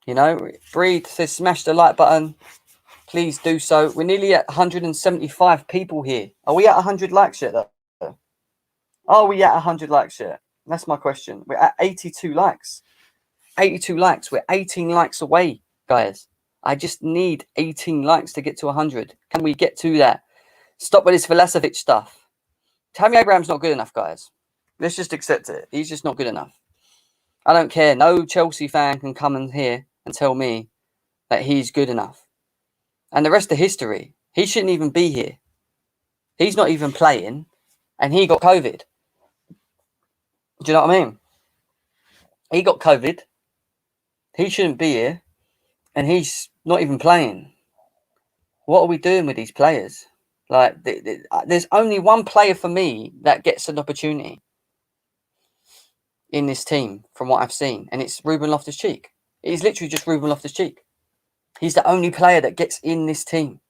You know, Breed says smash the like button. Please do so. We're nearly at 175 people here. Are we at 100 likes yet, though? Are we at 100 likes yet? That's my question. We're at 82 likes. 82 likes. We're 18 likes away, guys. I just need 18 likes to get to 100. Can we get to that? Stop with this Vlahovic stuff. Tammy Abraham's not good enough, guys. Let's just accept it. He's just not good enough. I don't care. No Chelsea fan can come in here and tell me that he's good enough. And the rest of history, he shouldn't even be here. He's not even playing, and he got COVID. Do you know what I mean? He got COVID. He shouldn't be here, and he's not even playing. What are we doing with these players? Like, there's only one player for me that gets an opportunity in this team from what I've seen, and it's Ruben Loftus-Cheek. It is literally just Ruben Loftus-Cheek. He's the only player that gets in this team.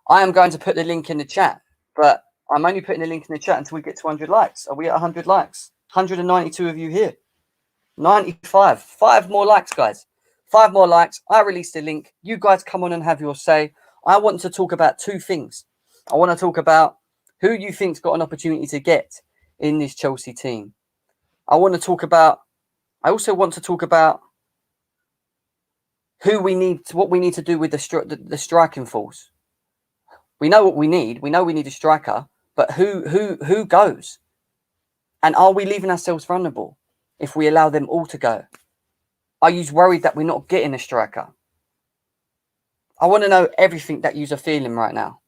I am going to put the link in the chat, but I'm only putting the link in the chat until we get to 100 likes. Are we at 100 likes? 192 of you here. 95. 5 more likes, guys. 5 more likes. I released the link. You guys come on and have your say. I want to talk about 2 things. I want to talk about who you think's got an opportunity to get in this Chelsea team. I also want to talk about what we need to do with the striking force. We know what we need. We know we need a striker, but who goes? And are we leaving ourselves vulnerable if we allow them all to go? Are you worried that we're not getting a striker? I want to know everything that you're feeling right now.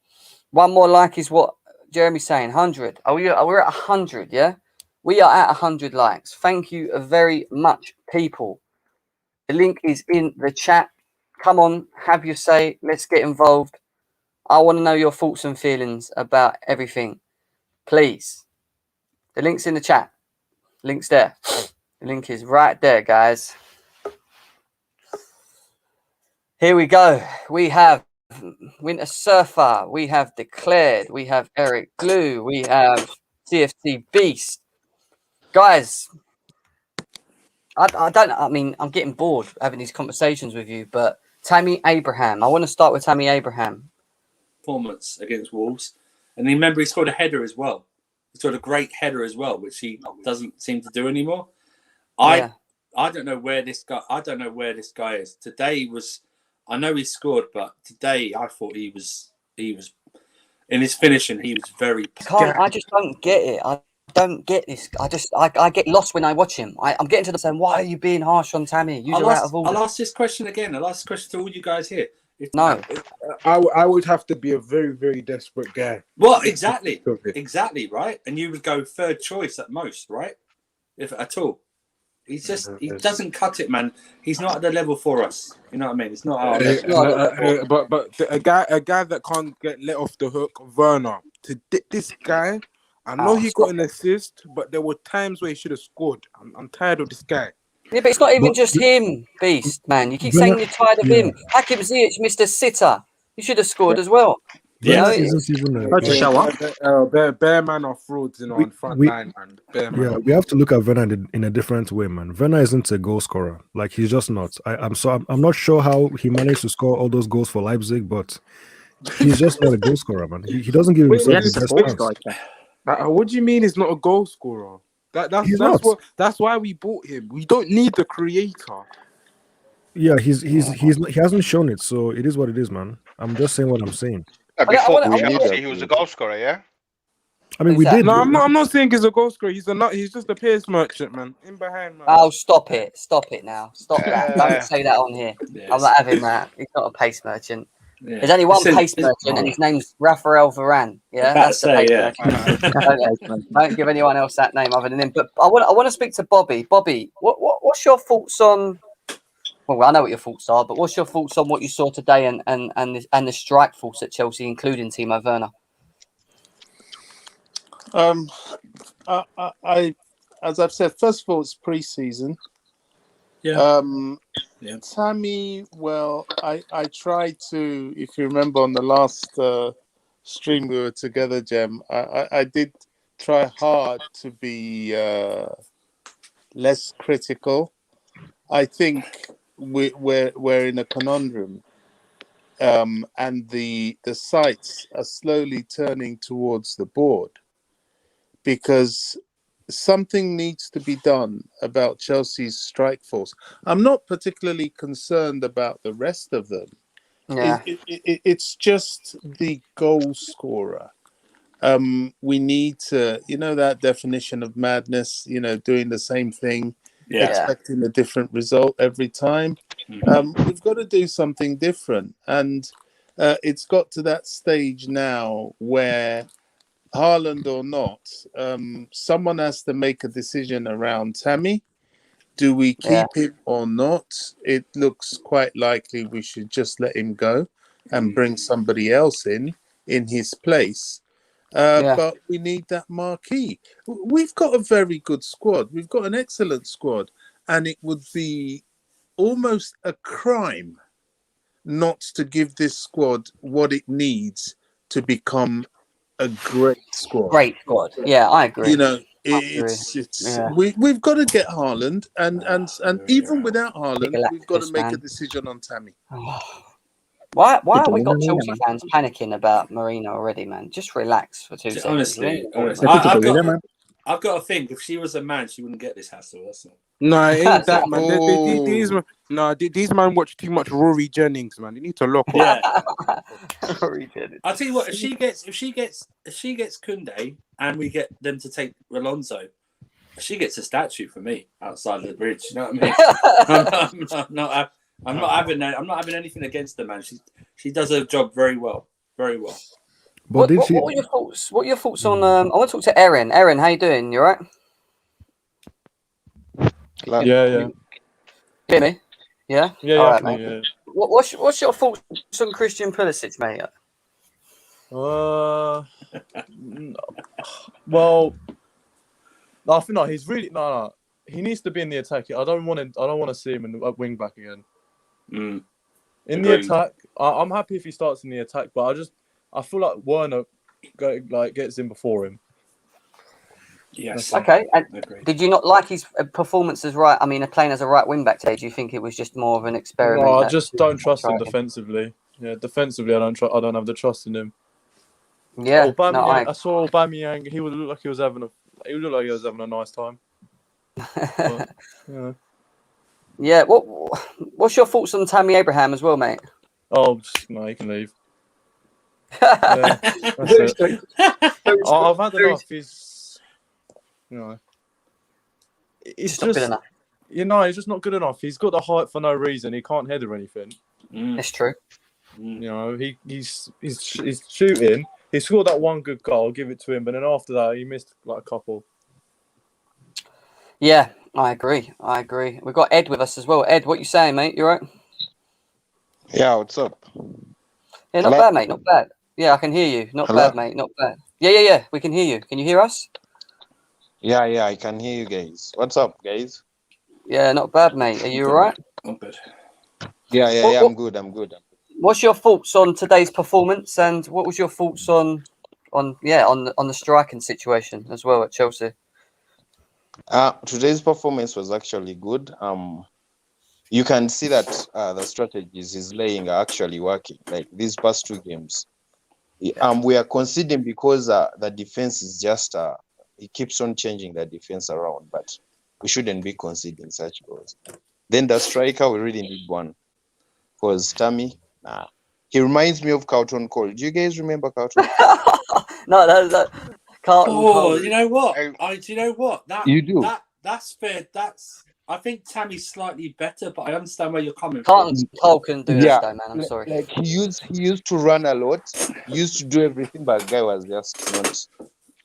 1 more like is what Jeremy's saying. 100. We're at 100, yeah? We are at 100 likes. Thank you very much, people. The link is in the chat. Come on, have your say. Let's get involved. I want to know your thoughts and feelings about everything. Please. The link's in the chat. Link's there. The link is right there, guys. Here we go. We have Winter Surfer. We have Declared. We have Eric Glue. We have CFC Beast. Guys, I'm getting bored having these conversations with you, but Tammy Abraham. I want to start with Tammy Abraham. Performance against Wolves. And remember, he scored a header as well. He scored a great header as well, which he doesn't seem to do anymore. I don't know where this guy is. Today was, I know he scored, but today I thought he was in his finishing. He was very. I just don't get it. I don't get this. I get lost when I watch him. I'm getting to the saying, why are you being harsh on Tammy? I'll ask this question again. I'll ask this question to all you guys here. I would have to be a very, very desperate guy. Well, exactly, right. And you would go third choice at most, right? If at all. He doesn't cut it, man. He's not at the level for us. You know what I mean? It's not our level. But a guy that can't get let off the hook, Werner. This guy, I know he got an assist, but there were times where he should have scored. I'm tired of this guy. Yeah, but it's not even just him, Beast, man. You keep saying you're tired of him. Hakim Ziyech missed a sitter. You should have scored as well. Yeah, Bear man are frauds, on front line, man. Yeah, we have to look at Werner in a different way, man. Werner isn't a goal scorer. Like, he's just not. I'm not sure how he managed to score all those goals for Leipzig, but he's just not a goal scorer, man. He doesn't give himself the best chance. What do you mean he's not a goal scorer? That's why we bought him. We don't need the creator. Yeah, he hasn't shown it, so it is what it is, man. I'm just saying what I'm saying. Before Chelsea, he was a goal scorer, yeah? I mean, we did. No, I'm not saying he's a goal scorer. He's just a pace merchant, man. In behind, man. Oh, stop it now. Stop that. Don't say that on here. Yes. I'm not having that. He's not a pace merchant. Yeah. There's only one pace merchant, and his name's Raphael Varane. Yeah, that's the pace merchant. Don't give anyone else that name other than him. But I want to speak to Bobby. Bobby, what's your thoughts on? Well, I know what your thoughts are, but what's your thoughts on what you saw today and the strike force at Chelsea, including Timo Werner? I as I've said, first of all, it's preseason. Yeah. Tammy, well, I tried to, if you remember on the last stream we were together, Jem, I did try hard to be less critical. I think we're in a conundrum, and the sights are slowly turning towards the board, because something needs to be done about Chelsea's strike force. I'm not particularly concerned about the rest of them. Yeah. It's just the goal scorer. We need to, that definition of madness, doing the same thing, expecting a different result every time. We've got to do something different. And it's got to that stage now where, Haaland or not, someone has to make a decision around Tammy. Do we keep him or not? It looks quite likely we should just let him go and bring somebody else in. in his place. But we need that marquee. We've got a very good squad. We've got an excellent squad. And it would be almost a crime not to give this squad what it needs to become a great squad. Great squad. Yeah, I agree. You know, we've got to get Haaland, and even without Haaland, we've got to make a decision on Tammy. Why have we got Chelsea fans panicking about Marina already, man? Just relax for 2 seconds. Honestly, I've got to think if she was a man, she wouldn't get this hassle. That's not. No, it ain't that, man. These man watch too much Rory Jennings, man. They need to lock up. Yeah. Rory Jennings. I'll tell you what. If she gets Koundé and we get them to take Alonso, she gets a statue for me outside of the bridge. You know what I mean? I'm not having anything against her, man. She does her job very well, very well. But what are your thoughts? What are your thoughts on? I want to talk to Erin. Erin, how you doing? You all right? Yeah. Hear me? Yeah. Yeah. All right, mate. mate. What's your thoughts on Christian Pulisic, mate? Well, I think no. He's really no. He needs to be in the attack. I don't want to see him in the wing back again. In the attack, I'm happy if he starts in the attack, but I feel like Werner gets in before him. Yes. Okay. And did you not like his performance as right? I mean, playing as a right wing back today. Do you think it was just more of an experiment? No, I just don't trust him defensively. Yeah, defensively, I don't have the trust in him. Yeah. I saw Aubameyang. He looked like he was having a nice time. But, yeah. Yeah. What's your thoughts on Tammy Abraham as well, mate? Oh, no, he can leave. Yeah, that's it. I've had enough. He's just not good enough. He's just not good enough. He's got the height for no reason. He can't head or anything. It's true. He's shooting. He scored that one good goal. I'll give it to him. But then after that, he missed like a couple. Yeah, I agree. We've got Ed with us as well. Ed, what you saying, mate? You right? Yeah, what's up? Yeah, not bad, mate. Not bad. Yeah, I can hear you. Not bad, mate. Not bad. Yeah. We can hear you. Can you hear us? Yeah, I can hear you guys. What's up, guys? Yeah, not bad, mate. Are you all right? I'm good. Yeah, I'm good. What's your thoughts on today's performance, and what was your thoughts on the striking situation as well at Chelsea? Today's performance was actually good. You can see that the strategies he's laying are actually working. Like these past 2 games, we are conceding because the defense is just he keeps on changing the defense around, but we shouldn't be conceding such goals. Then the striker, we really need one, because Tammy, he reminds me of Carlton Cole. Do you guys remember Carlton Cole? No, that Carlton Cole. You know what? Do you know what? You do. That's fair. I think Tammy's slightly better, but I understand where you're coming from. Cole can do this though, man. I'm sorry. Like he used to run a lot, he used to do everything, but the guy was just not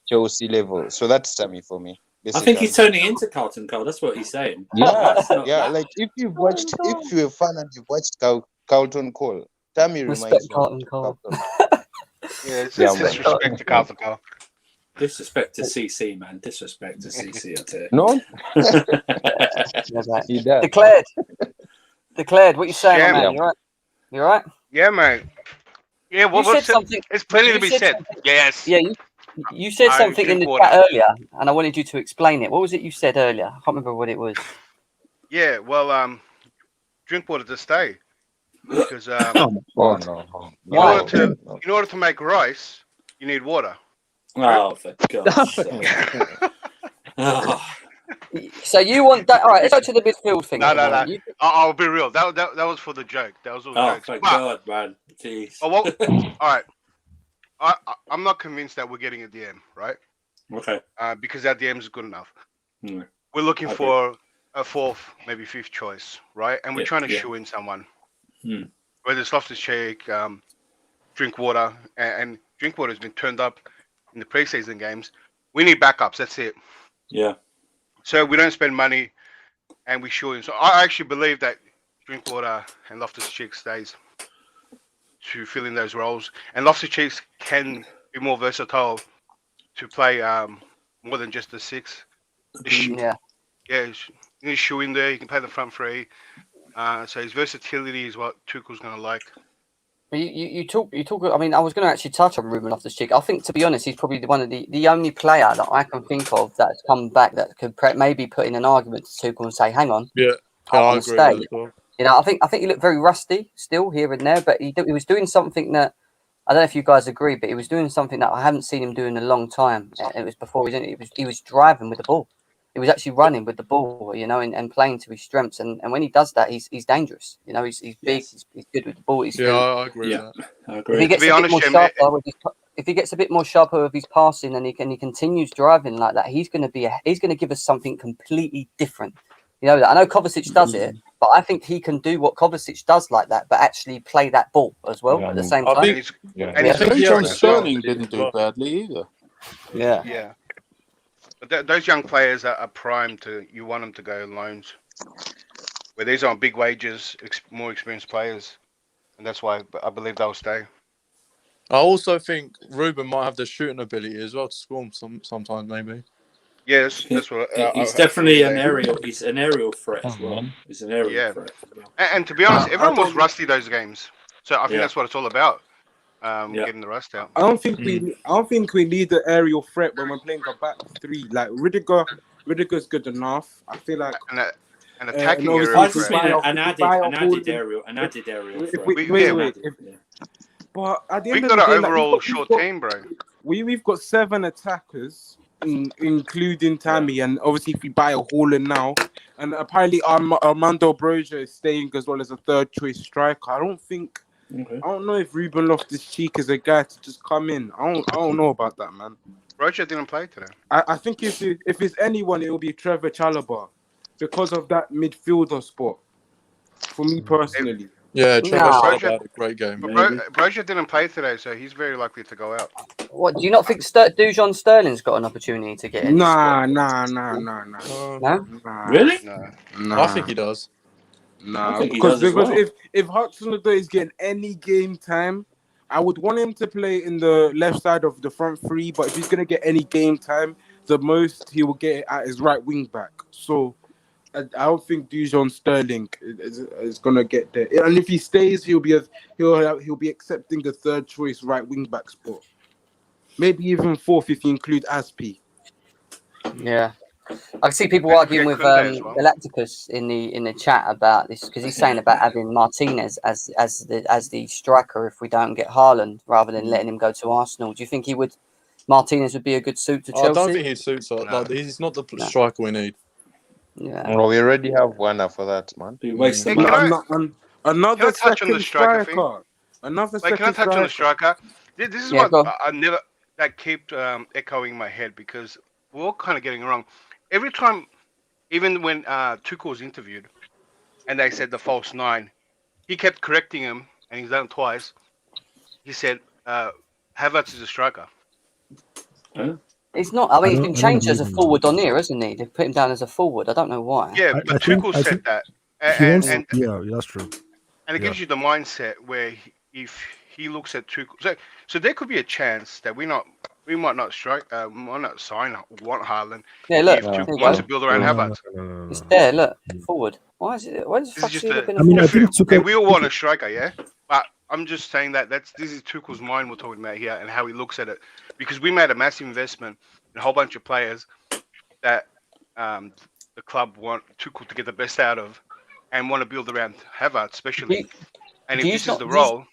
Chelsea level. So that's Tammy for me. Basically. I think he's turning into Carlton Cole. That's what he's saying. Yeah. Like if you're a fan and you've watched Carlton Cole, Tammy reminds me Carlton Cole. Yeah, it's disrespect to Carlton Cole. Disrespect to CC, man. Disrespect to CC, I tell you. No? He does. Declared. What you saying, man? You all right? Yeah, mate. Yeah, it's plenty to be said. Yes. Yeah, you said something in the chat earlier, and I wanted you to explain it. What was it you said earlier? I can't remember what it was. Yeah, well, drink water to stay. Because no. In order to make rice, you need water. Oh, for God's sake. So you want that? All right, let's go to the midfield thing. No. I'll be real. That was for the joke. That was all jokes. Oh, God, man. Jeez. All right. I'm not convinced that we're getting a DM, right? Okay. Because that DM is good enough. Mm. We're looking for a 4th, maybe 5th choice, right? And we're trying to shoe in someone. Whether it's Loftus-Cheek, Drinkwater, and Drinkwater has been turned up in the preseason games. We need backups. That's it. Yeah. So we don't spend money, and we shoe in. So I actually believe that Drinkwater and Loftus-Cheek stays. to fill in those roles. And Loftus-Cheek can be more versatile to play more than just the 6. Yeah. He's shoe in there. He can play the front 3. So his versatility is what Tuchel's going to like. You talk. I mean, I was going to actually touch on Ruben Loftus-Cheek. I think, to be honest, he's probably one of the only player that I can think of that's come back that could maybe put in an argument to Tuchel and say, "Hang on, I agree with that as well." You know, I think he looked very rusty still here and there, but he was doing something that I don't know if you guys agree, but he was doing something that I haven't seen him do in a long time. It was before he was driving with the ball. He was actually running with the ball, you know, and playing to his strengths. And when he does that, he's dangerous. You know, he's big, he's good with the ball. I agree with that. I agree. If he gets if he gets a bit more sharper with his passing and he continues driving like that, he's going to give us something completely different. You know, I know Kovacic does it, but I think he can do what Kovacic does like that, but actually play that ball as well at the same time. I think John Sterling didn't do badly either. Yeah. But those young players are primed to. You want them to go loans, where these are on big wages, more experienced players, and that's why I believe they'll stay. I also think Ruben might have the shooting ability as well to score sometimes, maybe. Yes, that's what. He's definitely an aerial. He's an aerial threat as well. He's an aerial threat as well. And to be honest, everyone was rusty those games, so I think that's what it's all about. Getting the rust out. I don't think we need the aerial threat when we're playing a back 3. Like Rudiger's good enough. I feel like an attacking I just threat. mean an added aerial threat. But at the We've end of got the day, an overall short team, bro. We've got 7 attackers, including Tammy, and obviously if we buy a Haaland now, and apparently Armando Broja is staying as well as a third choice striker. I don't know if Ruben Loftus-Cheek is a guy to just come in. I don't know about that, man. Broja didn't play today. I think if it's anyone, it will be Trevor Chalobah because of that midfielder spot. For me personally. Yeah, Trevor Chalobah had a great game. Broja didn't play today, so he's very likely to go out. What, do you not think Dujon Sterling's got an opportunity to get in? Nah. No? Really? No. I think he does. Nah, because if Hudson-Odoi is getting any game time, I would want him to play in the left side of the front 3. But if he's gonna get any game time, the most he will get it at his right wing back. So I don't think Dujon Sterling is gonna get there. And if he stays, he'll be accepting the third choice right wing back spot. Maybe even 4th if you include Aspi. Yeah. I can see people arguing with Galacticus in the chat about this because he's saying about having Martinez as the striker if we don't get Haaland rather than letting him go to Arsenal. Do you think Martinez would be a good suit to Chelsea? I don't think he suits us. Like, he's not the striker we need. Yeah. Well, we already have Werner for that, man. Another touch on the second striker striker. Another Can I touch on the striker? This is what I never kept echoing in my head because we're all kind of getting it wrong. Every time, even when Tuchel was interviewed and they said the false 9, he kept correcting him, and he's done it twice. He said, Havertz is a striker. He's not. I mean, he's been changed as a forward on here, hasn't he? They've put him down as a forward. I don't know why. Yeah, but Tuchel said that. Yeah, that's true. And it gives you the mindset where if he looks at Tuchel. So there could be a chance that we might not sign want Haaland. Yeah, look. If Tuchel wants to build around Havertz. It's there, look. Forward. Why is it? Why is This is just we all want a striker, yeah? But I'm just saying this is Tuchel's mind we're talking about here and how he looks at it. Because we made a massive investment in a whole bunch of players that the club want Tuchel to get the best out of and want to build around Havertz, especially. And if this is the role...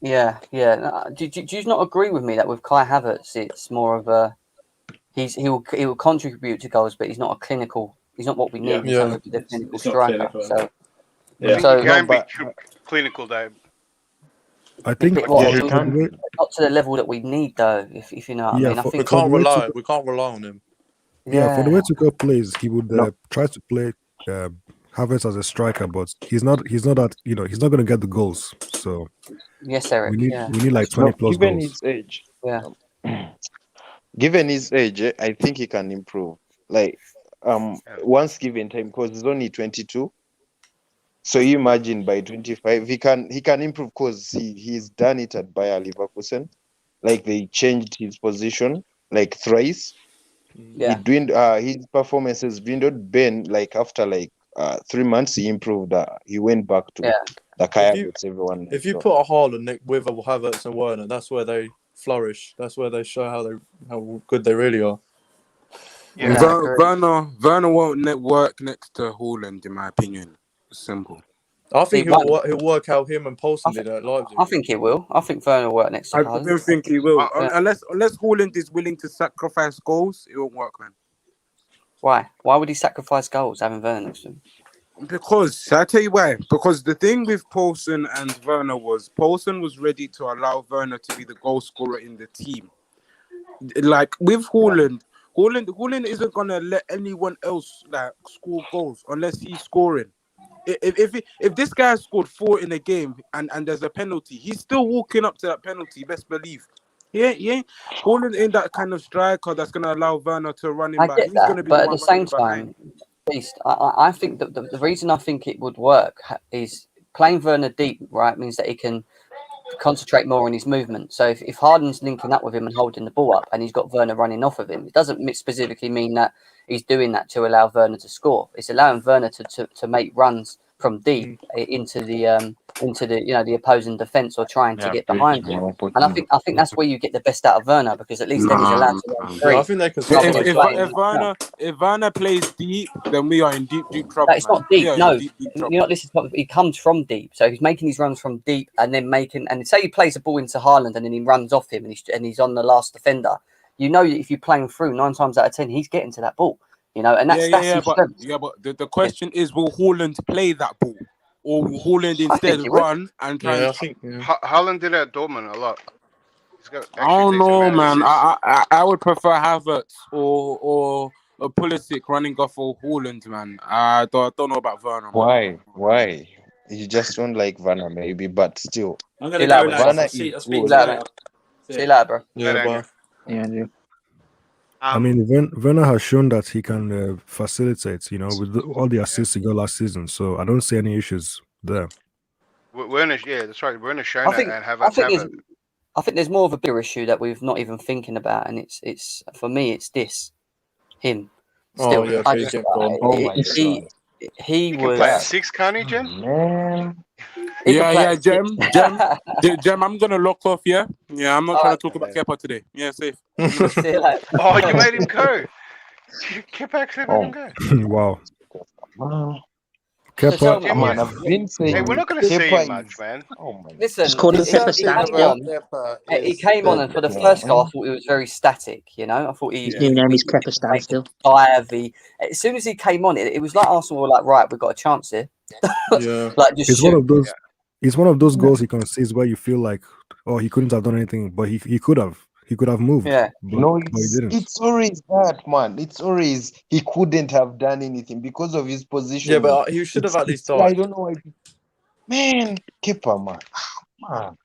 Yeah. Do you not agree with me that with Kai Havertz, it's more of a... He will contribute to goals, but he's not a clinical... He's not what we need in terms of the clinical striker. So he can be clinical, though. I think not to the level that we need, though. If you know what I mean, I think we can't rely on him. Yeah, for the way Tuchel plays, he would try to play Havertz as a striker, but he's not that. You know, he's not going to get the goals. So yes, Eric. We need like 20 plus given goals. His age, yeah. Given his age, I think he can improve. Like once given time, because he's only 22. So you imagine by 25, he can improve because he's done it at Bayer Leverkusen. Like they changed his position like thrice. Yeah. His performance has dwindled. Ben, like after 3 months, he improved. He went back to the Kaya that everyone knows. If you put a Haaland with Havertz and Werner, that's where they flourish. That's where they show how good they really are. Yeah. Werner won't work next to Haaland, in my opinion. It's simple. I think he'll work how him and Poulsen did at Leipzig. I think he will. I think Werner will work next to I Haaland. don't think he will. Unless Haaland is willing to sacrifice goals, it won't work, man. Why? Why would he sacrifice goals having Werner next to him? Because I tell you why. Because the thing with Poulsen and Werner was Poulsen was ready to allow Werner to be the goal scorer in the team. Like with Haaland, Haaland isn't gonna let anyone else score goals unless he's scoring. If this guy scored 4 in a game and there's a penalty, he's still walking up to that penalty. Best believe. Haaland ain't that kind of striker that's gonna allow Werner to run him I back. get He's that, gonna be but the at one the same running behind. time, Beast, I think that the reason I think it would work is playing Werner deep, right, means that he can concentrate more on his movement. So if Harden's linking up with him and holding the ball up and he's got Werner running off of him, it doesn't specifically mean that he's doing that to allow Werner to score. It's allowing Werner to make runs from deep into the the opposing defense or trying to get behind him. And I think that's where you get the best out of Werner, because at least then he's allowed to run free. I think they can. If Werner plays deep, then we are in deep trouble. It's not deep. No, you're not listening. He comes from deep, so he's making his runs from deep, and then and say he plays a ball into Haaland, and then he runs off him, and he's on the last defender. You know, if you play him through 9 times out of 10, he's getting to that ball. You know, and that's his strength. But the question is, will Haaland play that ball, or will Haaland instead run and try? I think Haaland did it at Dortmund a lot. I don't know, man. I would prefer Havertz or Pulisic running off of Haaland, man. I don't know about Werner. Why? You just don't like Werner, maybe, but still. I'm gonna go. Werner I'll speak to you later. later. See you later, bro. Yeah, bye. Yeah. I mean, Werner has shown that he can facilitate, with all the assists he got last season. So I don't see any issues there. Werner, that's right. Werner's shown it and I think there's more of a bigger issue that we've not even thinking about, and it's for me, it's him. Still, he can was play at 6, can't he, Jim? Jem, I'm gonna lock off. Yeah, I'm not trying to talk about Kepa today. Yeah, safe. Oh, you made him go. Kepa actually made him go. Wow. Kepa, I've been saying. Hey, we're not going to see him much, man. Oh my God. Listen, he came on, and for the first goal, I thought he was very static. I thought his new name is Kepa Standstill. As soon as he came on, it was like Arsenal were like, right, we've got a chance here. It's one of those. It's one of those goals you can see where you feel like, oh, he couldn't have done anything, but he could have. He could have moved. Yeah. No, it's always that, man. It's always he couldn't have done anything because of his position. Yeah, but he should have at least died. I don't know why. Man, Kepa, man.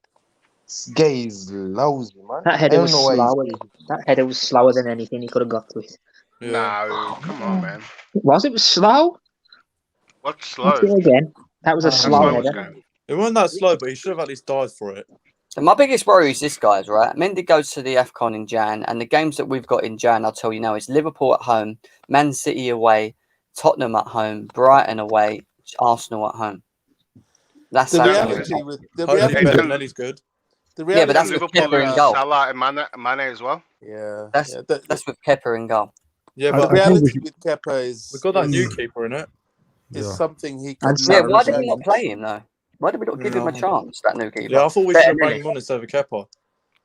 This guy is lousy, man. That header was slower. That header was slower than anything he could have got to it. No, come on, man. It was slow? What's slow? Again. That was a slow header. It wasn't that slow, but he should have at least died for it. So my biggest worry is this, guys, right? Mendy goes to the AFCON in Jan, and the games that we've got in Jan, I'll tell you now, is Liverpool at home, Man City away, Tottenham at home, Brighton away, Arsenal at home. That's the reality with the reality. He's good. But that's with Kepa in goal. Salah and Mane as well. Yeah, that's with Kepa in goal. Yeah, but the reality with Kepa is we've got that new keeper in it. Is something he can. Why did we not play him though? Why did we not give him a chance? That new keeper. Yeah, I thought we should bring him on instead of Kepa.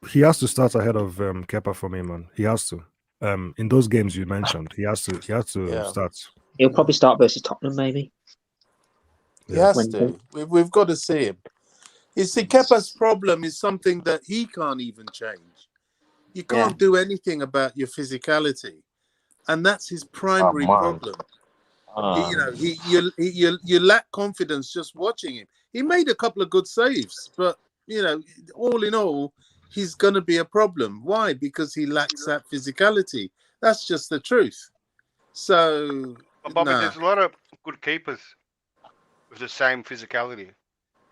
He has to start ahead of Kepa for me, man. He has to. In those games you mentioned, he has to start. He'll probably start versus Tottenham, maybe. He has to. We've got to see him. You see, Kepa's problem is something that he can't even change. You can't do anything about your physicality, and that's his primary problem. You lack confidence just watching him. He made a couple of good saves, but all in all, he's going to be a problem. Why? Because he lacks that physicality. That's just the truth. So, Bobby, there's a lot of good keepers. with the same physicality.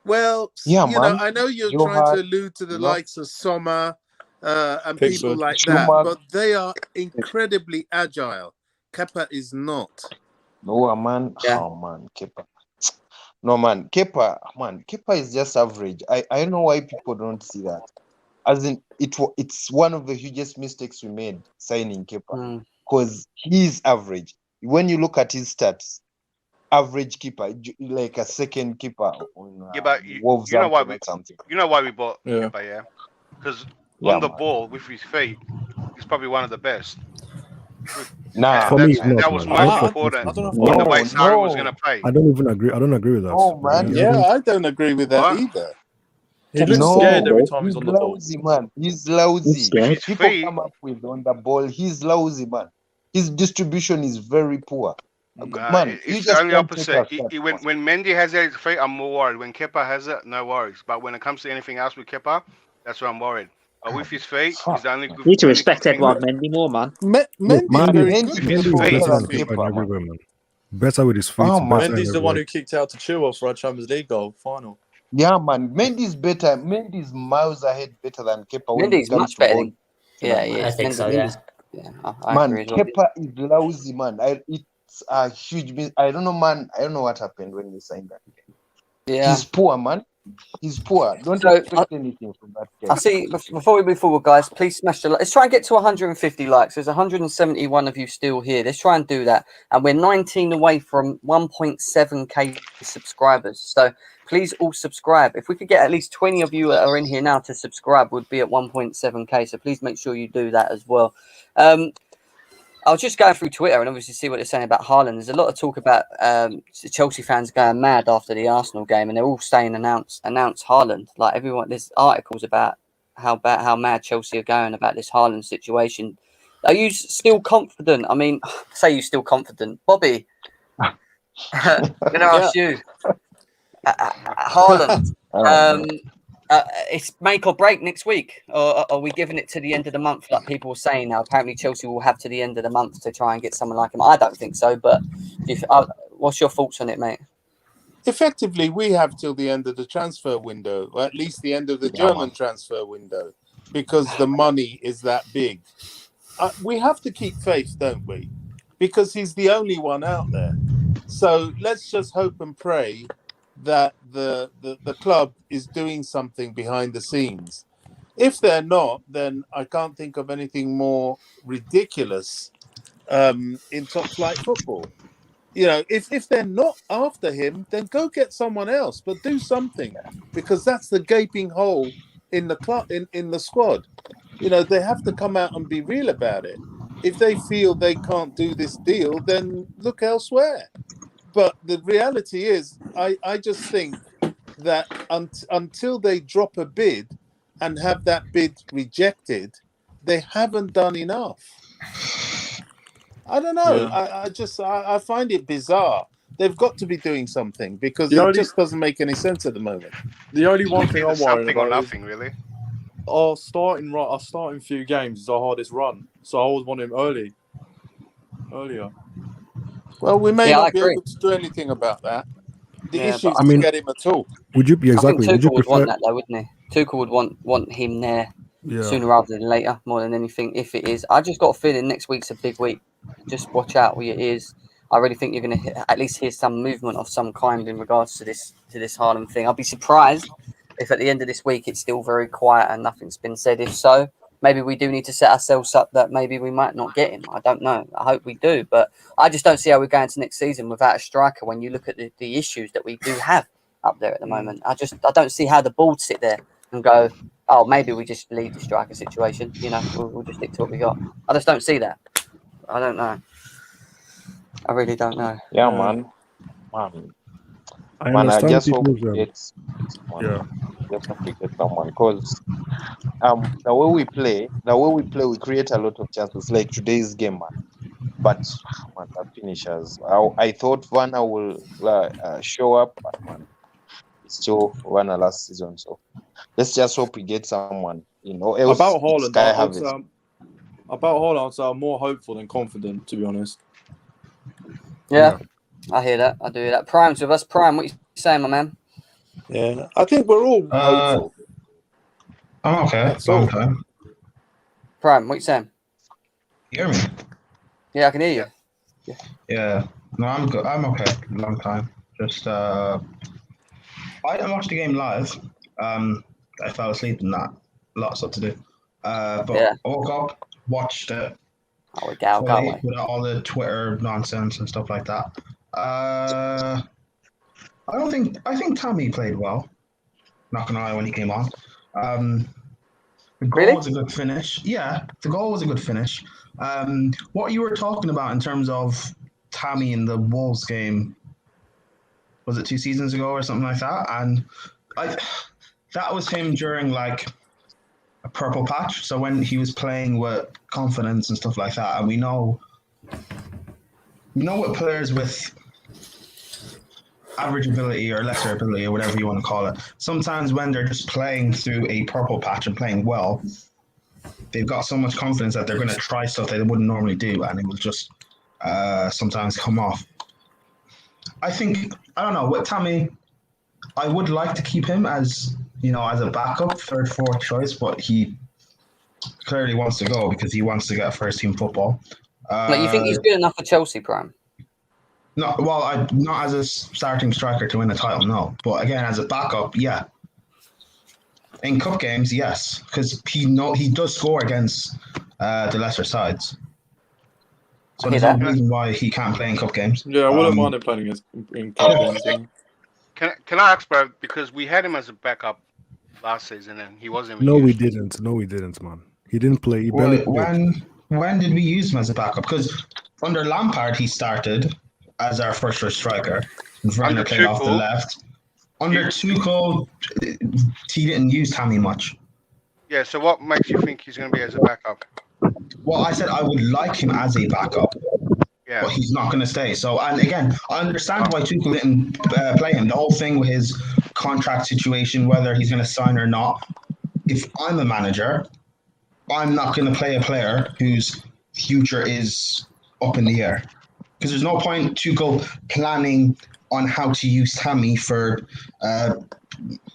Well, Yeah, you know, man. I know you're Joe trying to Hart, allude to the you know, likes of Sommer and people Pickford. like that, Schumacher. but they are incredibly agile. Kepa is not. No, man. Yeah. Oh, man. Kepa. No, man. Kepa is just average. I don't know why people don't see that. As in, it's one of the hugest mistakes we made signing Kepa because he's average. When you look at his stats, average keeper, like a second keeper on But Wolves you know why or something. You know why we bought Yeah. Kepa, yeah? Because Yeah, on the man. ball with his feet, he's probably one of the best. Nah, For me, he's man. not, that was man. most I important don't know if in the I way agree. Sarri was going to play. I don't even agree. I don't agree with that. No, man. Yeah, I don't agree with that What? either. He looks No, scared every time he's he's on the ball. lousy, man. He's lousy. He's scared. With his People feet, come up with on the ball. He's lousy, man. His distribution is very poor. Man, you it's the just only can't take opposite. a shot, When Mendy has it at his feet, I'm more worried. When Kepa has it, no worries. But when it comes to anything else with Kepa, that's where I'm worried. But with his feet, he's the only good. You need to only respect good thing. Edouard Mendy more, man. Mendy's Man, very Mendy good. With his is Mendy is feet. better better than than Kepa in Kepa, every man. way, man. Better with his feet. Oh, man. better in Mendy's the every one way. who kicked out to Chilwell for a Champions League goal final. Yeah, man. Mendy's better. Mendy's miles ahead better than Kepa when it Mendy's comes much to better ball. than. Yeah, he I is. think so, yeah. I Man, agree as well. Kepa is lousy, man. It's a huge miss. I don't know, man. I don't know what happened when we signed that guy. Yeah. He's poor, man. He's poor. Don't So, expect anything from that guy. I see. Before we move forward, guys, please smash the like. Let's try and get to 150 likes. There's 171 of you still here. Let's try and do that. And we're 19 away from 1.7k subscribers. So please all subscribe. If we could get at least 20 of you that are in here now to subscribe, would be at 1.7k. So please make sure you do that as well. I was just going through Twitter and obviously see what they're saying about Haaland. There's a lot of talk about Chelsea fans going mad after the Arsenal game, and they're all saying announce Haaland. Like everyone, there's articles about how mad Chelsea are going about this Haaland situation. Are you still confident? I mean, say you're still confident, Bobby. I'm going to ask you, Haaland. It's make or break next week, or are we giving it to the end of the month like people were saying now? Apparently Chelsea will have to the end of the month to try and get someone like him. I don't think so, but what's your thoughts on it, mate? Effectively, we have till the end of the transfer window, or at least the end of the German transfer window, because the money is that big. We have to keep faith, don't we? Because he's the only one out there. So let's just hope and pray that the club is doing something behind the scenes. If they're not, then I can't think of anything more ridiculous in top flight football. You know, if they're not after him, then go get someone else, but do something, because that's the gaping hole in the club, in the squad. You know, they have to come out and be real about it. If they feel they can't do this deal, then look elsewhere. But the reality is, I just think that until they drop a bid and have that bid rejected, they haven't done enough. I don't know. Yeah. I find it bizarre. They've got to be doing something because The it only- just doesn't make any sense at the moment. The only one thing Either I'm worried something or about is nothing, really. our starting few games is our hardest run. So I always want him earlier. Well, we may Yeah, I not be agree. able to do anything about that. The Yeah, issue but is I mean, to get him at all. Would you? Yeah, I think exactly. Would you Tuchel would prefer? want that though, wouldn't he? Tuchel would want him there Yeah. sooner rather than later, more than anything. If it is, I just got a feeling next week's a big week. Just watch out with your ears. I really think you're going to at least hear some movement of some kind in regards to this Haaland thing. I'll be surprised if at the end of this week it's still very quiet and nothing's been said. If so, maybe we do need to set ourselves up that maybe we might not get him. I don't know. I hope we do, but I just don't see how we're going to next season without a striker. When you look at the issues that we do have up there at the moment, I don't see how the board sit there and go, oh, maybe we just leave the striker situation. You know, we'll just stick to what we got. I just don't see that. I don't know. I really don't know. Yeah, man. I Man, I understand just hope people's. we get someone. Yeah. Just hope we get someone because the way we play, we create a lot of chances. Like today's game, man. But man, the finishers. I thought Vanna will show up, but man, it's still Vanna last season. So let's just hope we get someone. You know, else About it's Haaland, Kai I would Havertz. say about Haaland, I'd say I'm more hopeful than confident, to be honest. Yeah, I hear that. I do hear that. Prime's with us. Prime, what are you saying, my man? Yeah, I think we're all hopeful. I'm okay. That's Long all. time. Prime, what you saying? You hear me? Yeah, I can hear you. Yeah. No, I'm good. I'm okay. Long time. Just I didn't watch the game live. I fell asleep and that. Lots of stuff to do. But Yeah. I woke up, watched it Oh, we go, can't fully we? without all the Twitter nonsense and stuff like that. I think Tammy played well. Not gonna lie, when he came on. The goal Really? was a good finish. Yeah, the goal was a good finish. What you were talking about in terms of Tammy in the Wolves game, was it 2 seasons ago or something like that? And that was him during like a purple patch. So when he was playing with confidence and stuff like that, and we know what players with average ability or lesser ability or whatever you want to call it, sometimes when they're just playing through a purple patch and playing well, they've got so much confidence that they're going to try stuff they wouldn't normally do, and it will just sometimes come off. I don't know, with Tammy, I would like to keep him as a backup, third, fourth choice, but he clearly wants to go because he wants to get first team football. You think he's good enough for Chelsea, Prime? No, well, not as a starting striker to win a title, no. But again, as a backup, yeah. In cup games, yes, because he does score against the lesser sides. So there's no reason why he can't play in cup games. Yeah, I wouldn't mind him playing in cup games. Yeah. Can I ask, bro? Because we had him as a backup last season, and he wasn't. No, we didn't. No, we didn't, man. He didn't play. He barely played. When did we use him as a backup? Because under Lampard, he started as our first choice striker. Werner played off the left. Under Tuchel, he didn't use Tammy much. Yeah, so what makes you think he's going to be as a backup? Well, I said I would like him as a backup, but he's not going to stay. So, and again, I understand why Tuchel didn't play him. The whole thing with his contract situation, whether he's going to sign or not. If I'm a manager, I'm not going to play a player whose future is up in the air. Because there's no point Tuchel planning on how to use Tammy for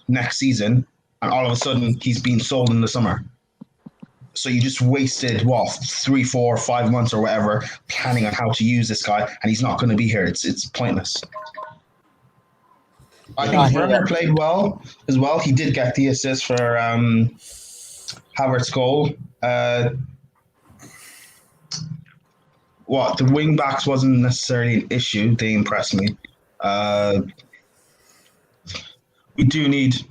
next season, and all of a sudden he's being sold in the summer. So you just wasted 3, 4, 5 months or whatever planning on how to use this guy, and he's not going to be here. It's pointless. I think Werner played well as well. He did get the assist for Havertz's goal. The wing backs wasn't necessarily an issue. They impressed me. We do need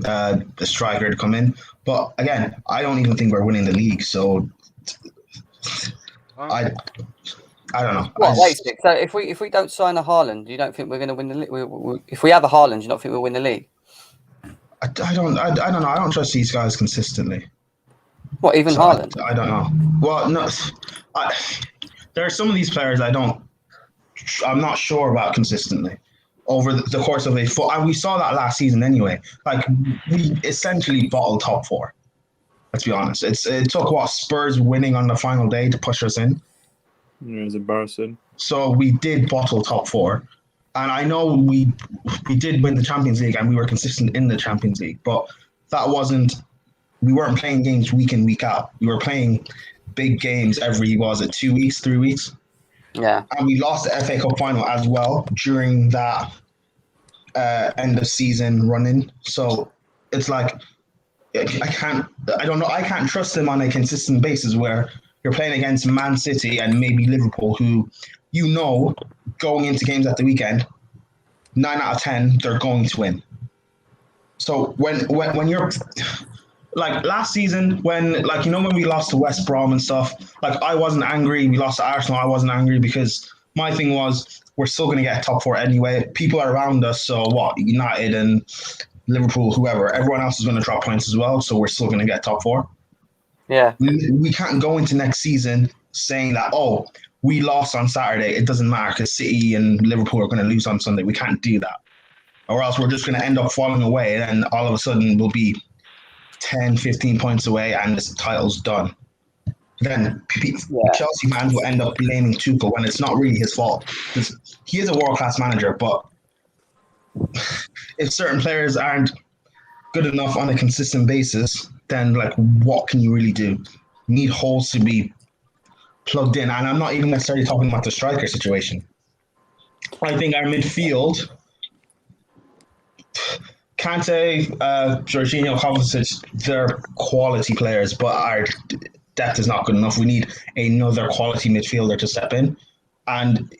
a striker to come in, but again, I don't even think we're winning the league. So I don't know. Wait. So if we don't sign a Haaland, you don't think we're going to win the league? If we have a Haaland, you don't think we'll win the league? I don't know. I don't trust these guys consistently. What, even Haaland? I don't know. Well, no. There are some of these players I'm not sure about consistently over the course of and we saw that last season anyway. Like, we essentially bottled top 4. Let's be honest. It took Spurs winning on the final day to push us in. Yeah, it was embarrassing. So we did bottle top 4. And I know we did win the Champions League and we were consistent in the Champions League, but we weren't playing games week in, week out. We were playing big games every, 2 weeks, 3 weeks? Yeah. And we lost the FA Cup final as well during that end of season run-in. So it's like, I can't trust them on a consistent basis where you're playing against Man City and maybe Liverpool, who going into games at the weekend, 9 out of 10, they're going to win. So when you're like last season, when we lost to West Brom and stuff, like I wasn't angry. We lost to Arsenal. I wasn't angry because my thing was we're still going to get top 4 anyway. People are around us. So United and Liverpool, whoever, everyone else is going to drop points as well. So we're still going to get top 4. Yeah. We can't go into next season saying that, we lost on Saturday. It doesn't matter because City and Liverpool are going to lose on Sunday. We can't do that. Or else we're just going to end up falling away. And all of a sudden we'll be 10, 15 points away and this title's done. Then Chelsea fans will end up blaming Tuchel when it's not really his fault. Because he is a world-class manager, but if certain players aren't good enough on a consistent basis, then like what can you really do? You need holes to be plugged in, and I'm not even necessarily talking about the striker situation. I think our midfield, Kante, Jorginho, Kovacic, they're quality players, but our depth is not good enough. We need another quality midfielder to step in. And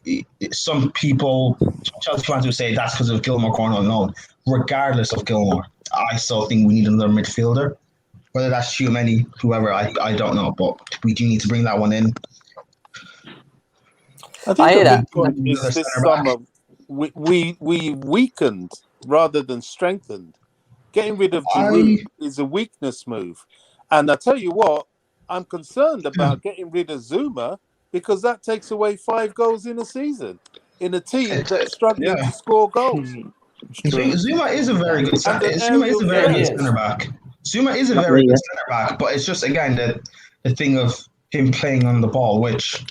some people, Chelsea fans would say that's because of Gilmore going on loan. Regardless of Gilmore, I still think we need another midfielder. Whether that's Tchouameni, whoever, I don't know. But we do need to bring that one in. I think the big point is this summer we weakened rather than strengthened. Getting rid of Giroud is a weakness move. And I tell you what, I'm concerned about getting rid of Zuma because that takes away 5 goals in a season in a team that's struggling to score goals. Zuma is a very good centre back. Zuma is a very good centre back. Zuma is a very good centre back, but it's just again the thing of him playing on the ball, which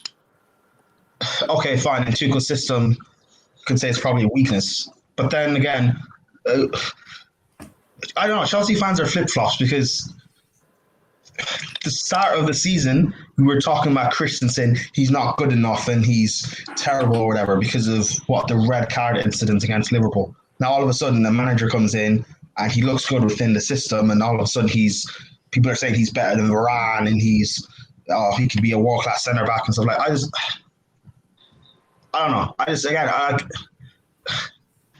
okay, fine, in Tuchel's system, you could say it's probably a weakness. But then again, I don't know. Chelsea fans are flip flops because the start of the season we were talking about Christensen. He's not good enough and he's terrible or whatever because of what the red card incident against Liverpool. Now all of a sudden the manager comes in and he looks good within the system, and all of a sudden people are saying he's better than Varane and he could be a world class centre back and stuff like that. I don't know.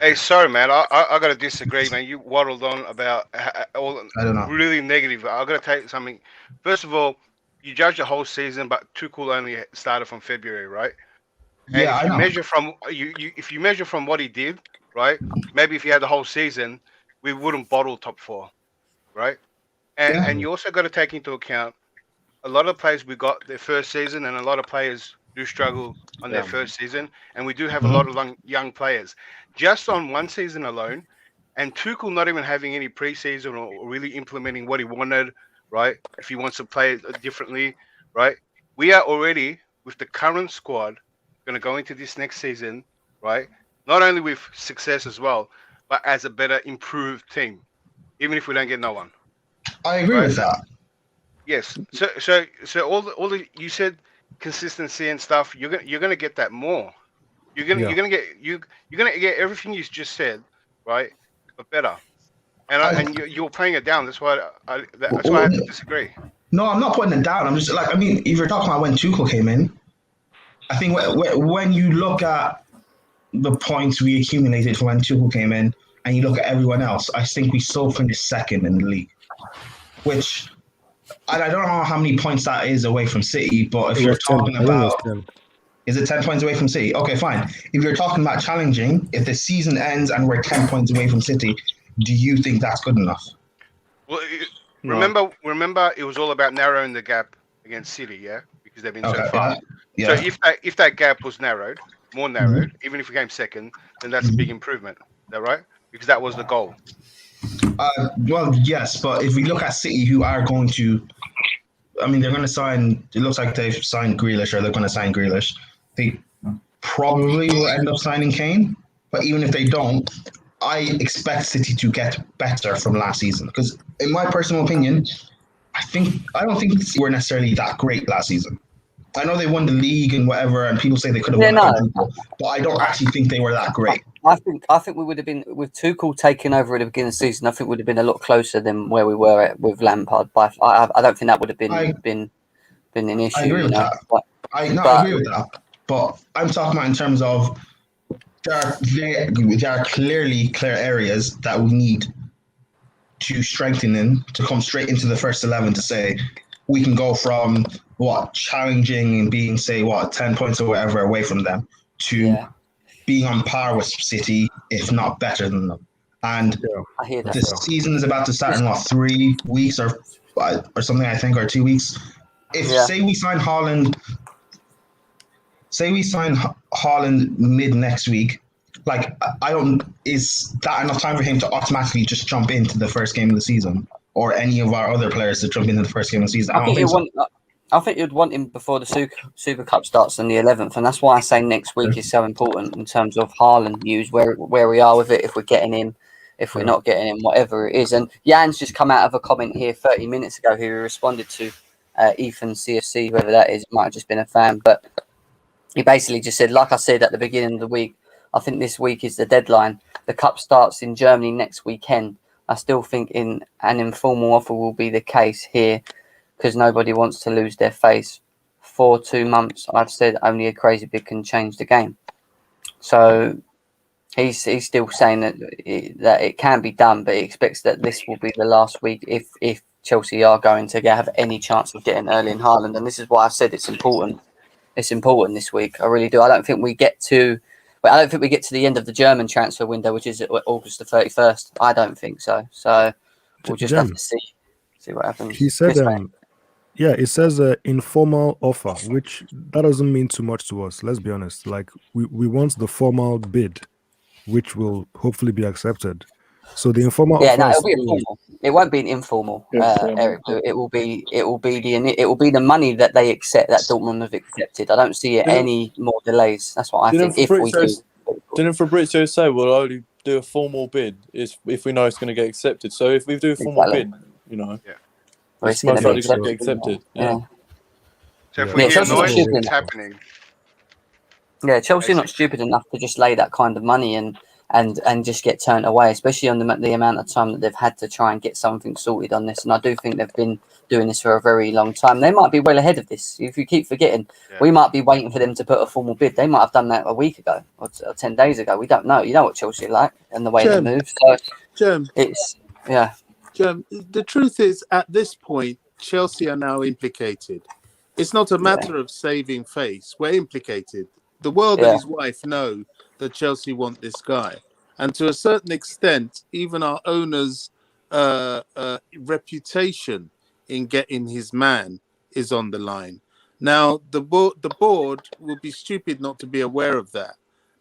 Hey, sorry, man. I got to disagree, man. You waddled on about all really negative. I got to tell you something. First of all, you judge the whole season, but Tuchel only started from February, right? And yeah, if you measure from if you measure from what he did, right? Maybe if he had the whole season, we wouldn't bottle top 4, right? And you also got to take into account a lot of players we got their first season, and a lot of players do struggle on their first season, and we do have a lot of young players. Just on one season alone, and Tuchel not even having any preseason or really implementing what he wanted, right? If he wants to play it differently, right? We are already, with the current squad, going to go into this next season, right? Not only with success as well, but as a better, improved team, even if we don't get no one. I agree with that. Yes. So all the you said consistency and stuff. You're gonna get that more. You're gonna get everything you just said, right? But better. And you're playing it down. That's why I have to disagree. No, I'm not putting it down. I'm just if you're talking about when Tuchel came in, I think when you look at the points we accumulated when Tuchel came in, and you look at everyone else, I think we still finished second in the league, which I don't know how many points that is away from City, but if you're talking about, is it 10 points away from City? Okay, fine. If you're talking about challenging, if the season ends and we're 10 points away from City, do you think that's good enough? Well, remember, it was all about narrowing the gap against City, yeah, because they've been so far. Yeah. So if that gap was more narrowed, even if we came second, then that's a big improvement. Is that right? Because that was the goal. Well, yes, but if we look at City, who are going to, they're going to sign. It looks like they've signed Grealish, or they're going to sign Grealish. They probably will end up signing Kane, but even if they don't, I expect City to get better from last season. Because in my personal opinion, I don't think City were necessarily that great last season. I know they won the league and whatever, and people say they could have won it, but I don't actually think they were that great. I think we would have been, with Tuchel taking over at the beginning of the season, I think we would have been a lot closer than where we were at with Lampard. But I don't think that would have been an issue. I agree with that. I agree with that. But I'm talking about in terms of there are clearly clear areas that we need to strengthen in to come straight into the first 11 to say we can go from challenging and being 10 points or whatever away from them to being on par with City, if not better than them. And the season is about to start in 3 weeks or something, I think, or 2 weeks. Say we sign Haaland mid next week, is that enough time for him to automatically just jump into the first game of the season, or any of our other players to jump into the first game of the season? I think you'd want him before the Super Cup starts on the 11th, and that's why I say next week is so important in terms of Haaland news, where we are with it, if we're getting him, if we're not getting him, whatever it is. And Jan's just come out of a comment here 30 minutes ago who responded to Ethan CFC, whoever that is, might have just been a fan, but he basically just said, like I said at the beginning of the week, I think this week is the deadline. The Cup starts in Germany next weekend. I still think an informal offer will be the case here, because nobody wants to lose their face. For 2 months, I've said only a crazy bid can change the game. So he's still saying that it can be done, but he expects that this will be the last week if Chelsea are going to have any chance of getting Erling Haaland. And this is why I said it's important. It's important this week. I really do. I don't think we get to the end of the German transfer window, which is August the 31st. I don't think so. So we'll just have to see what happens. He said, yeah, it says informal offer, which that doesn't mean too much to us. Let's be honest. Like we want the formal bid, which will hopefully be accepted. So the informal offer. No, it'll be informal. It won't be an informal, Eric. It will be the money that they accept, that Dortmund have accepted. I don't see any more delays. That's what I think. Didn't Fabrizio say we'll only do a formal bid if we know it's going to get accepted? So if we do a formal bid, it's most likely going to get accepted. Yeah. So if we hear noise, it's happening. Yeah, Chelsea are not stupid enough to just lay that kind of money and just get turned away, especially on the amount of time that they've had to try and get something sorted on this. And I do think they've been doing this for a very long time. They might be well ahead of this. If you keep forgetting, we might be waiting for them to put a formal bid. They might have done that a week ago or 10 days ago. We don't know. You know what Chelsea are like and the way they move. So the truth is, at this point, Chelsea are now implicated. It's not a matter of saving face. We're implicated. The world and his wife know that Chelsea want this guy. And to a certain extent, even our owner's reputation in getting his man is on the line. Now, the board will be stupid not to be aware of that.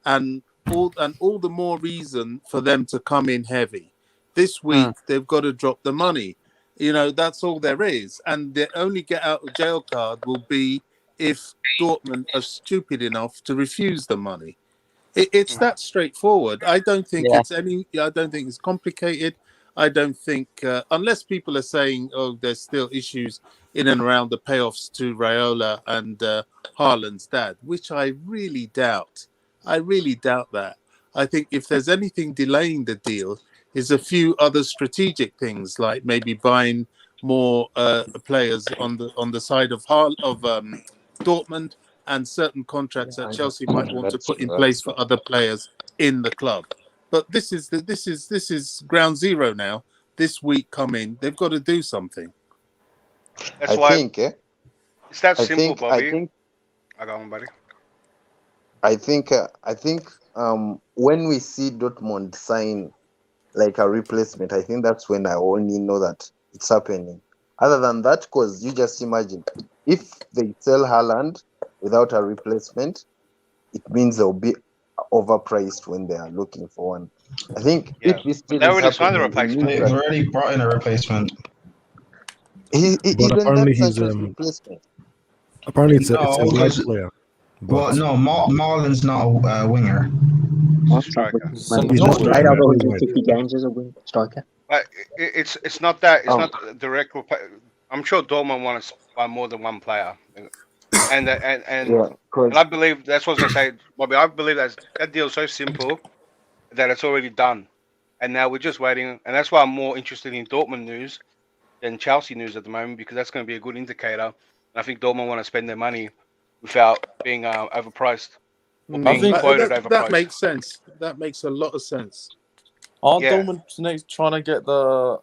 And all the more reason for them to come in heavy. This week, they've got to drop the money. That's all there is. And the only get out of jail card will be if Dortmund are stupid enough to refuse the money. It's that straightforward. I don't think I don't think it's complicated. I don't think unless people are saying, there's still issues in and around the payoffs to Raiola and Haaland's dad, which I really doubt. I really doubt that. I think if there's anything delaying the deal, is a few other strategic things, like maybe buying more players on the side of Dortmund, and certain contracts that Chelsea might want to put in place for other players in the club. But this is ground zero now. This week coming, they've got to do something. That's why it's that simple, Bobby. I got one, buddy. I think when we see Dortmund sign like a replacement, I think that's when I only know that it's happening. Other than that, because you just imagine, if they sell Haaland without a replacement, it means they'll be overpriced when they are looking for one. I think if this they already signed a replacement. They've already brought in a replacement. Apparently it's a right player. Well, no, Marlon's not a winger. Striker. Played over 150 games as a wing striker. But it's not that. It's not direct. I'm sure Dortmund want to buy more than one player, and I believe that's what I was going to say, Bobby. I believe that deal is so simple that it's already done, and now we're just waiting. And that's why I'm more interested in Dortmund news than Chelsea news at the moment, because that's going to be a good indicator. And I think Dortmund want to spend their money without being overpriced. I think that makes sense. That makes a lot of sense. Aren't Dortmund next trying to get the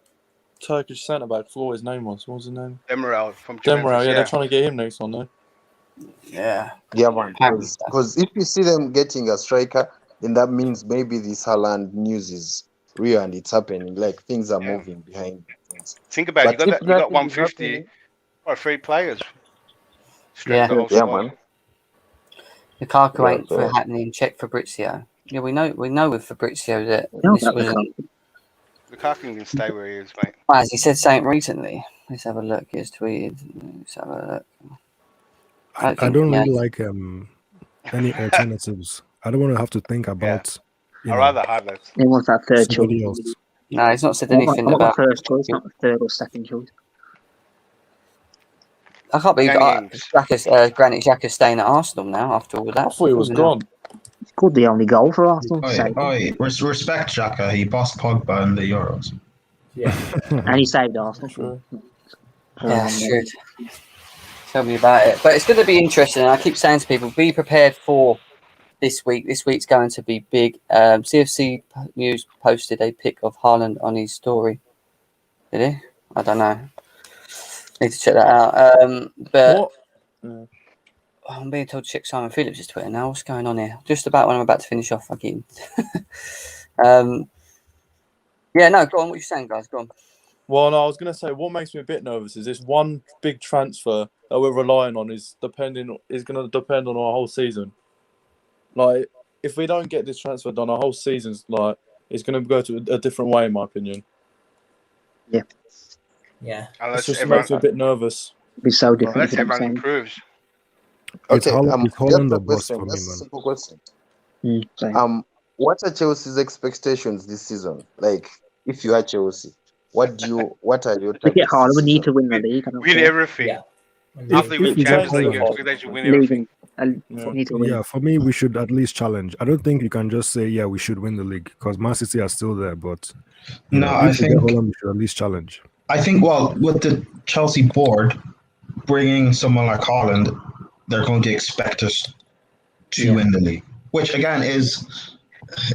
Turkish centre back? For his name was. What was his name? Demiral from Demiral. Yeah, they're trying to get him next one, though. Yeah, man. Because if you see them getting a striker, then that means maybe this Haaland news is real and it's happening. Like things are moving behind things. Think about it. You got 150 or 3 players. Yeah, man. Lukaku ain't for happening. Check Fabrizio. Yeah, we know with Fabrizio that this was. Lukaku can stay where he is, mate. As he said something recently. Let's have a look. He's tweeted. Let's have a look. I don't really like any alternatives. I don't want to have to think about. I'd rather Haaland. He wants that third choice. Somebody else. No, he's not said I want anything about. the first choice, not the third or second choice. I can't believe Granit Xhaka's staying at Arsenal now after all that. I thought he was gone. He scored the only goal for Arsenal. Respect Xhaka. He bossed Pogba in the Euros. Yeah, and he saved Arsenal. Yeah, should. Tell me about it. But it's going to be interesting. And I keep saying to people, be prepared for this week. This week's going to be big. CFC News posted a pic of Haaland on his story. Did he? I don't know. Need to check that out. But I'm being told to check Simon Phillips' Twitter now. What's going on here? Just about when I'm about to finish off again. Yeah, no, go on. What are you saying, guys? Go on. Well, no, I was going to say what makes me a bit nervous is this one big transfer that we're relying on is going to depend on our whole season. Like, if we don't get this transfer done, our whole season's like it's going to go to a different way, in my opinion. Yeah. Yeah. It just makes me a bit nervous. It'll be so different. Unless everyone improves. Okay, Haaland or just bust for me, a man. simple question. Same. What are Chelsea's expectations this season? Like, if you are Chelsea, what are your To get Haaland, we need to win the league. Win everything. Yeah. After we win Champions League, they should win everything. Need to win. Yeah, for me, we should at least challenge. I don't think you can just say, yeah, we should win the league because Man City are still there. But No, I if we think get Haaland, we should at least challenge. I think well with the Chelsea board bringing someone like Haaland, they're going to expect us to win the league, which again is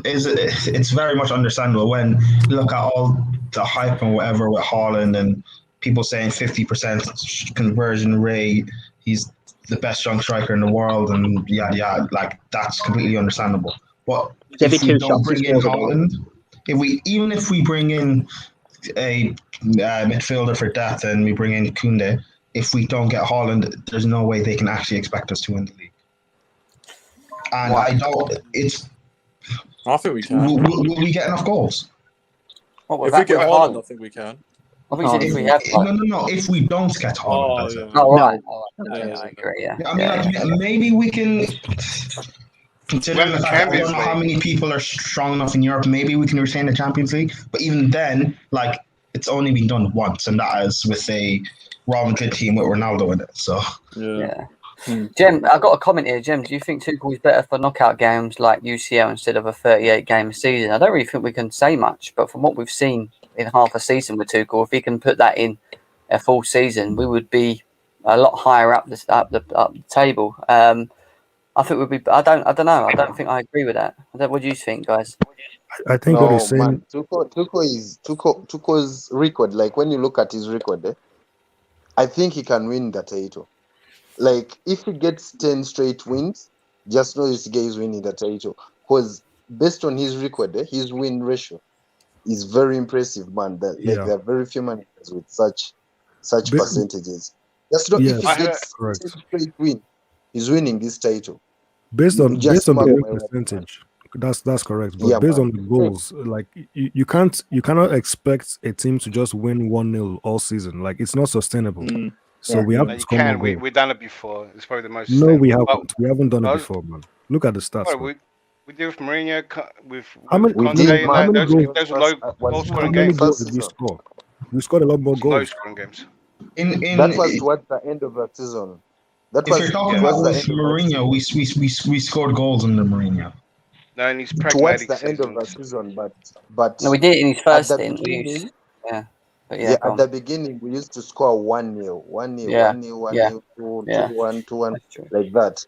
it's very much understandable when you look at all the hype and whatever with Haaland and people saying 50% conversion rate, he's the best young striker in the world, and like that's completely understandable. But if we don't bring in Haaland, if we bring in a midfielder for depth and we bring in Koundé, if we don't get Haaland, there's no way they can actually expect us to win the league. And I think we can. Will we get enough goals? If we get Haaland, I think we can. I think if we have no. If we don't get Haaland, I agree. Yeah. I mean, maybe we can. Considering the fact that I don't know how many people are strong enough in Europe, maybe we can retain the Champions League. But even then, like, it's only been done once, and that is with a Real Madrid team with Ronaldo in it. So yeah. Jem, I got a comment here. Jem, do you think Tuchel is better for knockout games like UCL instead of a 38-game season? I don't really think we can say much, but from what we've seen in half a season with Tuchel, if he can put that in a full season, we would be a lot higher up the table. I think we'd be. I don't know. I don't think I agree with that. What do you think, guys? I think what he's saying. Tuchel's record. Like when you look at his record, I think he can win the title. Like if he gets 10 straight wins, just know this guy is winning the title. Because based on his record, his win ratio is very impressive, man. There are very few managers with such percentages. Just know if he gets 10 straight wins, he's winning this title. Based on the win percentage, that's correct. But based on the goals, like you cannot expect a team to just win 1-0 all season. Like it's not sustainable. So we have to score more goals. We've done it before. It's probably the most. No, we haven't. We haven't done it before, man. Look at the stats. We did with Mourinho. With how many goals did we score? We scored a lot more goals. Low scoring games. That was towards the end of the season. If you're talking about with Mourinho, we scored goals under Mourinho. No, and he's pragmatic. Towards the end of the season, but no, we did it in his first stint. At the beginning, we used to score 1-0, 1-0, 1-0, 2-1, like that.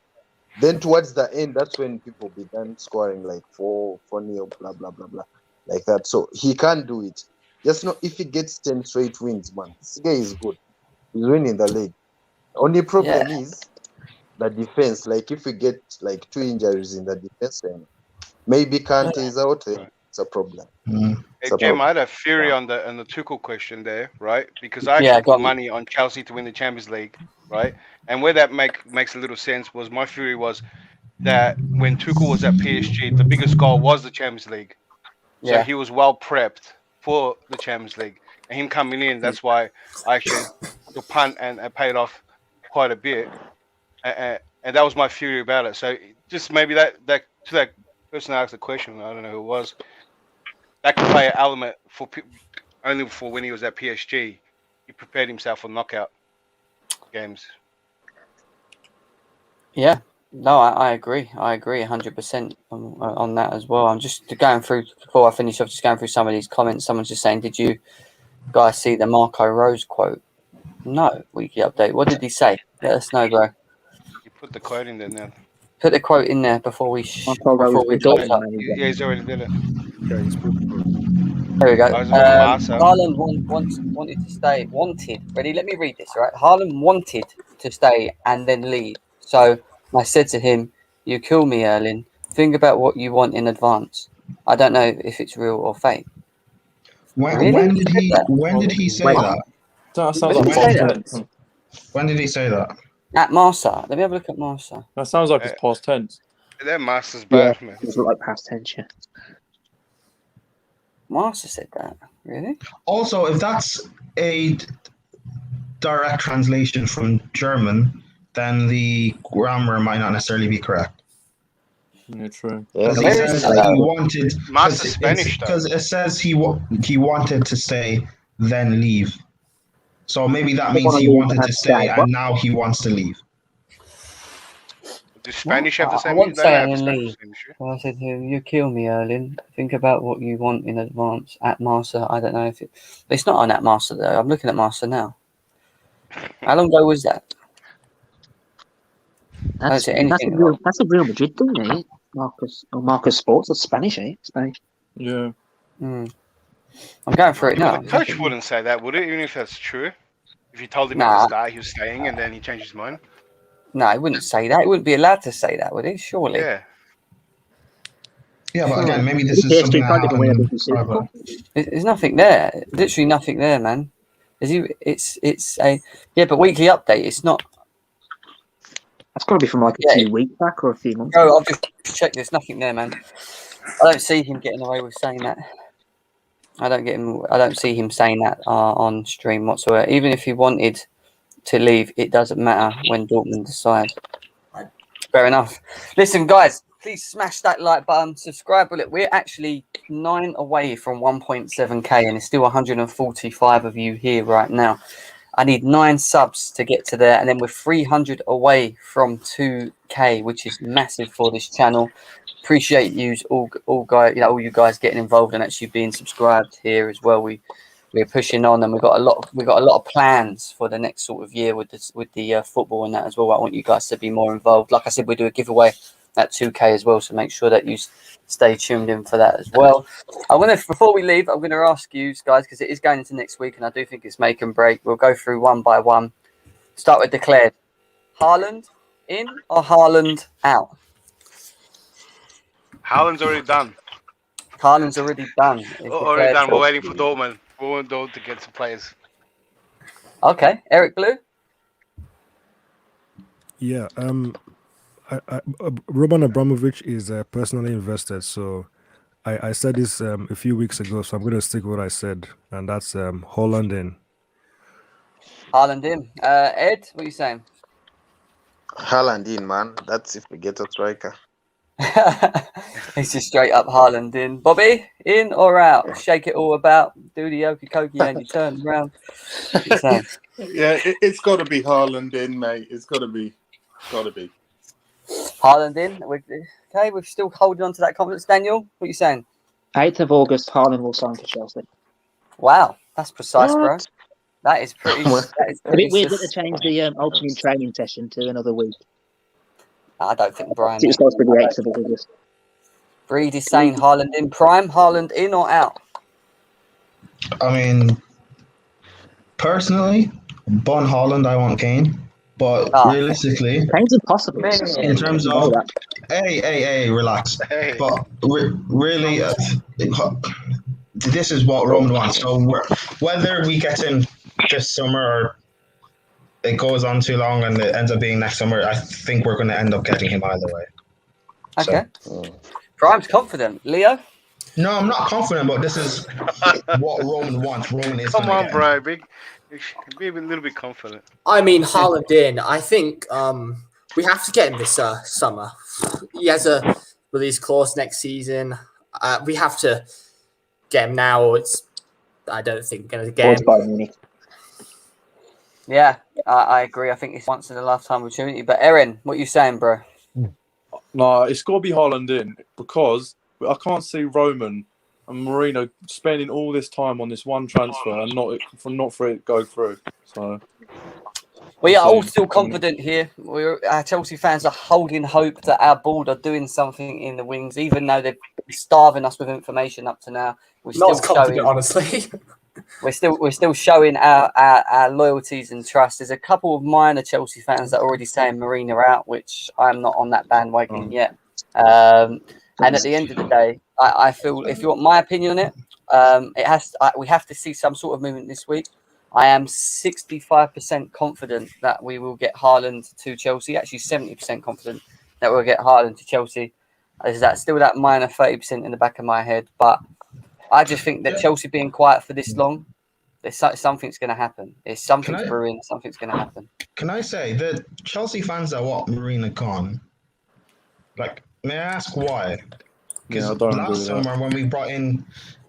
Then towards the end, that's when people began scoring like 4-0, blah blah blah blah, like that. So he can't do it. Just know if he gets 10 straight wins, man, this guy is good. He's winning the league. Only problem is the defense. Like if we get like 2 injuries in the defense, then maybe Kante is out. It's a problem. Hey, Jim, I had a theory on the Tuchel question there, right? Because I actually put money on Chelsea to win the Champions League, right? And where that makes a little sense was my theory was that when Tuchel was at PSG, the biggest goal was the Champions League. So he was well prepped for the Champions League. and him coming in, that's why I actually took punt and paid off quite a bit. And that was my theory about it. So just maybe that to that person that asked the question, I don't know who it was, that could play an element for only for when he was at PSG. He prepared himself for knockout games. Yeah, no, I agree. I agree 100% on that as well. I'm just going through, before I finish off, just going through some of these comments. Someone's just saying, did you guys see the Marco Rose quote? No, weekly update. What did he say? Let us know, bro. You put the quote in there now. Put the quote in there before we close up. Yeah, he's already did it. Yeah, he's put. There we go. Marcel. Haaland wanted to stay. Ready? Let me read this, all right? Haaland wanted to stay and then leave. So I said to him, "You kill me, Erling. Think about what you want in advance." I don't know if it's real or fake. When did he say that? That sounds like past tense. When did he say that? At Marsa. Let me have a look at Marsa. That sounds like it's past tense. That Master's bad, man. It's like past tense, yeah. Marsa said that. Really? Also, if that's a direct translation from German, then the grammar might not necessarily be correct. Yeah, true. Because he says that he wanted. Master's Spanish, though. Because it says he wanted to stay, then leave. So maybe that means he wanted to stay and now he wants to leave. Do Spanish have the same? I won't say and then leave. Well, I said to him, "You kill me, Erling. Think about what you want in advance." At Marsa, I don't know if it's not on at Marsa though. I'm looking at Marsa now. How long ago was that? That's a Real Madrid thing, eh? Marcus Sports. That's Spanish, eh? Spanish. Yeah. I'm going for it now. The coach wouldn't say that, would it? Even if that's true. If you told him at the start he was staying and then he changed his mind. No, he wouldn't say that. He wouldn't be allowed to say that, would he? Surely. Yeah. Yeah, but again, maybe this is something that happened. There's nothing there. Literally nothing there, man. It's a but weekly update. It's not. That's got to be from like a few weeks back or a few months. No, I've just checked. There's nothing there, man. I don't see him getting away with saying that. I don't see him saying that on stream whatsoever. Even if he wanted to leave, it doesn't matter when Dortmund decide. Fair enough. Listen, guys, please smash that like button, subscribe. We're actually 9 away from 1.7k, and it's still 145 of you here right now. I need 9 subs to get to there, and then we're 300 away from 2k, which is massive for this channel. Appreciate you all guys, all you guys getting involved and actually being subscribed here as well. We're pushing on, and we've got a lot of plans for the next sort of year with the football and that as well. I want you guys to be more involved. Like I said, we do a giveaway at 2k as well, so make sure that you stay tuned in for that as well. Before we leave, I'm gonna ask you guys, because it is going into next week, and I do think it's make and break. We'll go through one by one. Start with declared. Haaland in or Haaland out? Haaland's already done. Haaland's already done. Already done. We're waiting for Dortmund. We want Dortmund to get some players. Okay, Eric Blue. Yeah. Roman Abramovich is personally invested, so I said this a few weeks ago, so I'm going to stick with what I said, and that's Haaland in. Haaland in. Ed, what are you saying? Haaland in, man. That's if we get a striker. It's just straight up Haaland in. Bobby, in or out? Shake it all about, do the okey cokey, and you turn around. Yeah, it's got to be Haaland in, mate. It's got to be. Haaland in. Okay, we're still holding on to that confidence. Daniel, what are you saying? 8th of August, Haaland will sign for Chelsea. Wow, that's precise, bro. That is pretty. It's a bit weird to change the opening training session to another week. I don't think Brian. It was supposed to be the 8th of August. Breed is saying Haaland in. Prime, Haaland in or out? I mean, personally, Bon Haaland, I want Kane. But realistically, Kane's impossible. In terms of, hey, relax. Hey. But really, this is what Roman wants. So whether we get in this summer or it goes on too long and it ends up being next summer, I think we're going to end up getting him either way. Okay. Prime's confident. Leo? No, I'm not confident, but this is what Roman wants. Roman is. Come on, bro. Be a little bit confident. I mean, Haaland in. I think we have to get him this summer. He has a release clause next season. We have to get him now, or I don't think going to get him. Yeah, I agree. I think it's once in a lifetime opportunity. But Erin, what are you saying, bro? No, it's got to be Haaland in because I can't see Roman and Mourinho spending all this time on this one transfer and not for it go through. So we are all still confident here. Our Chelsea fans are holding hope that our board are doing something in the wings, even though they're starving us with information up to now. We're not still confident, honestly. We're still showing our loyalties and trust. There's a couple of minor Chelsea fans that are already saying Mourinho out, which I'm not on that bandwagon yet. And at the end of the day, I feel, if you want my opinion on it, we have to see some sort of movement this week. I am 65% confident that we will get Haaland to Chelsea. Actually, 70% confident that we'll get Haaland to Chelsea. Is that still that minor 30% in the back of my head? But I just think that Chelsea being quiet for this long, something's going to happen. Something's brewing. Something's going to happen. Can I say the Chelsea fans that want Marina gone? Like, may I ask why? Because last summer when we brought in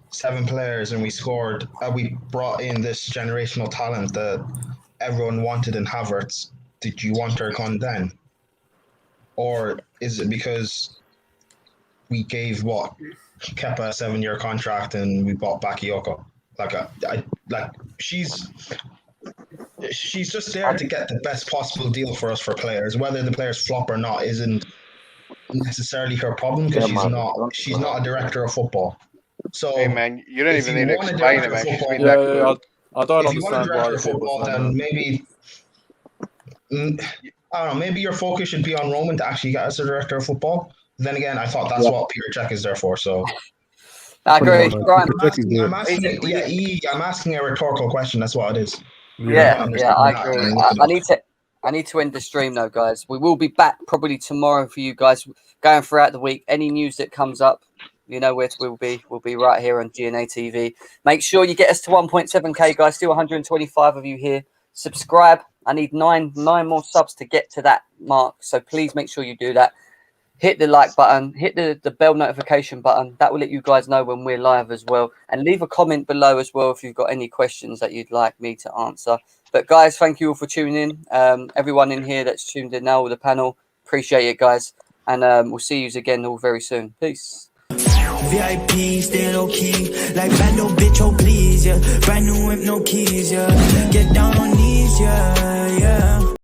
7 players and we brought in this generational talent that everyone wanted in Havertz. Did you want her gone then? Or is it because we gave Kepa a 7-year contract and we bought Bakayoko? She's just there to get the best possible deal for us for players. Whether the players flop or not isn't necessarily her problem because she's not a director of football. So hey man, you don't even need to explain it, man. She's been that good. I don't if you want a director of football, then maybe I don't know. Maybe your focus should be on Roman to actually get us a director of football. Then again, I thought that's what Peter Cech is there for. So I agree. I'm asking a rhetorical question. That's what it is. Yeah, I agree. I need to end the stream though, guys. We will be back probably tomorrow for you guys going throughout the week. Any news that comes up, you know where we'll be. We'll be right here on GNA TV. Make sure you get us to 1.7k, guys. Still 125 of you here. Subscribe. I need nine more subs to get to that mark. So please make sure you do that. Hit the like button. Hit the bell notification button. That will let you guys know when we're live as well. And leave a comment below as well if you've got any questions that you'd like me to answer. But guys, thank you all for tuning in. Everyone in here that's tuned in now with the panel. Appreciate it, guys. And we'll see you again all very soon. Peace. VIP, stay low key, like bad little bitch, oh please, yeah. Brand new whip, no keys, yeah. Get down on knees, yeah, yeah.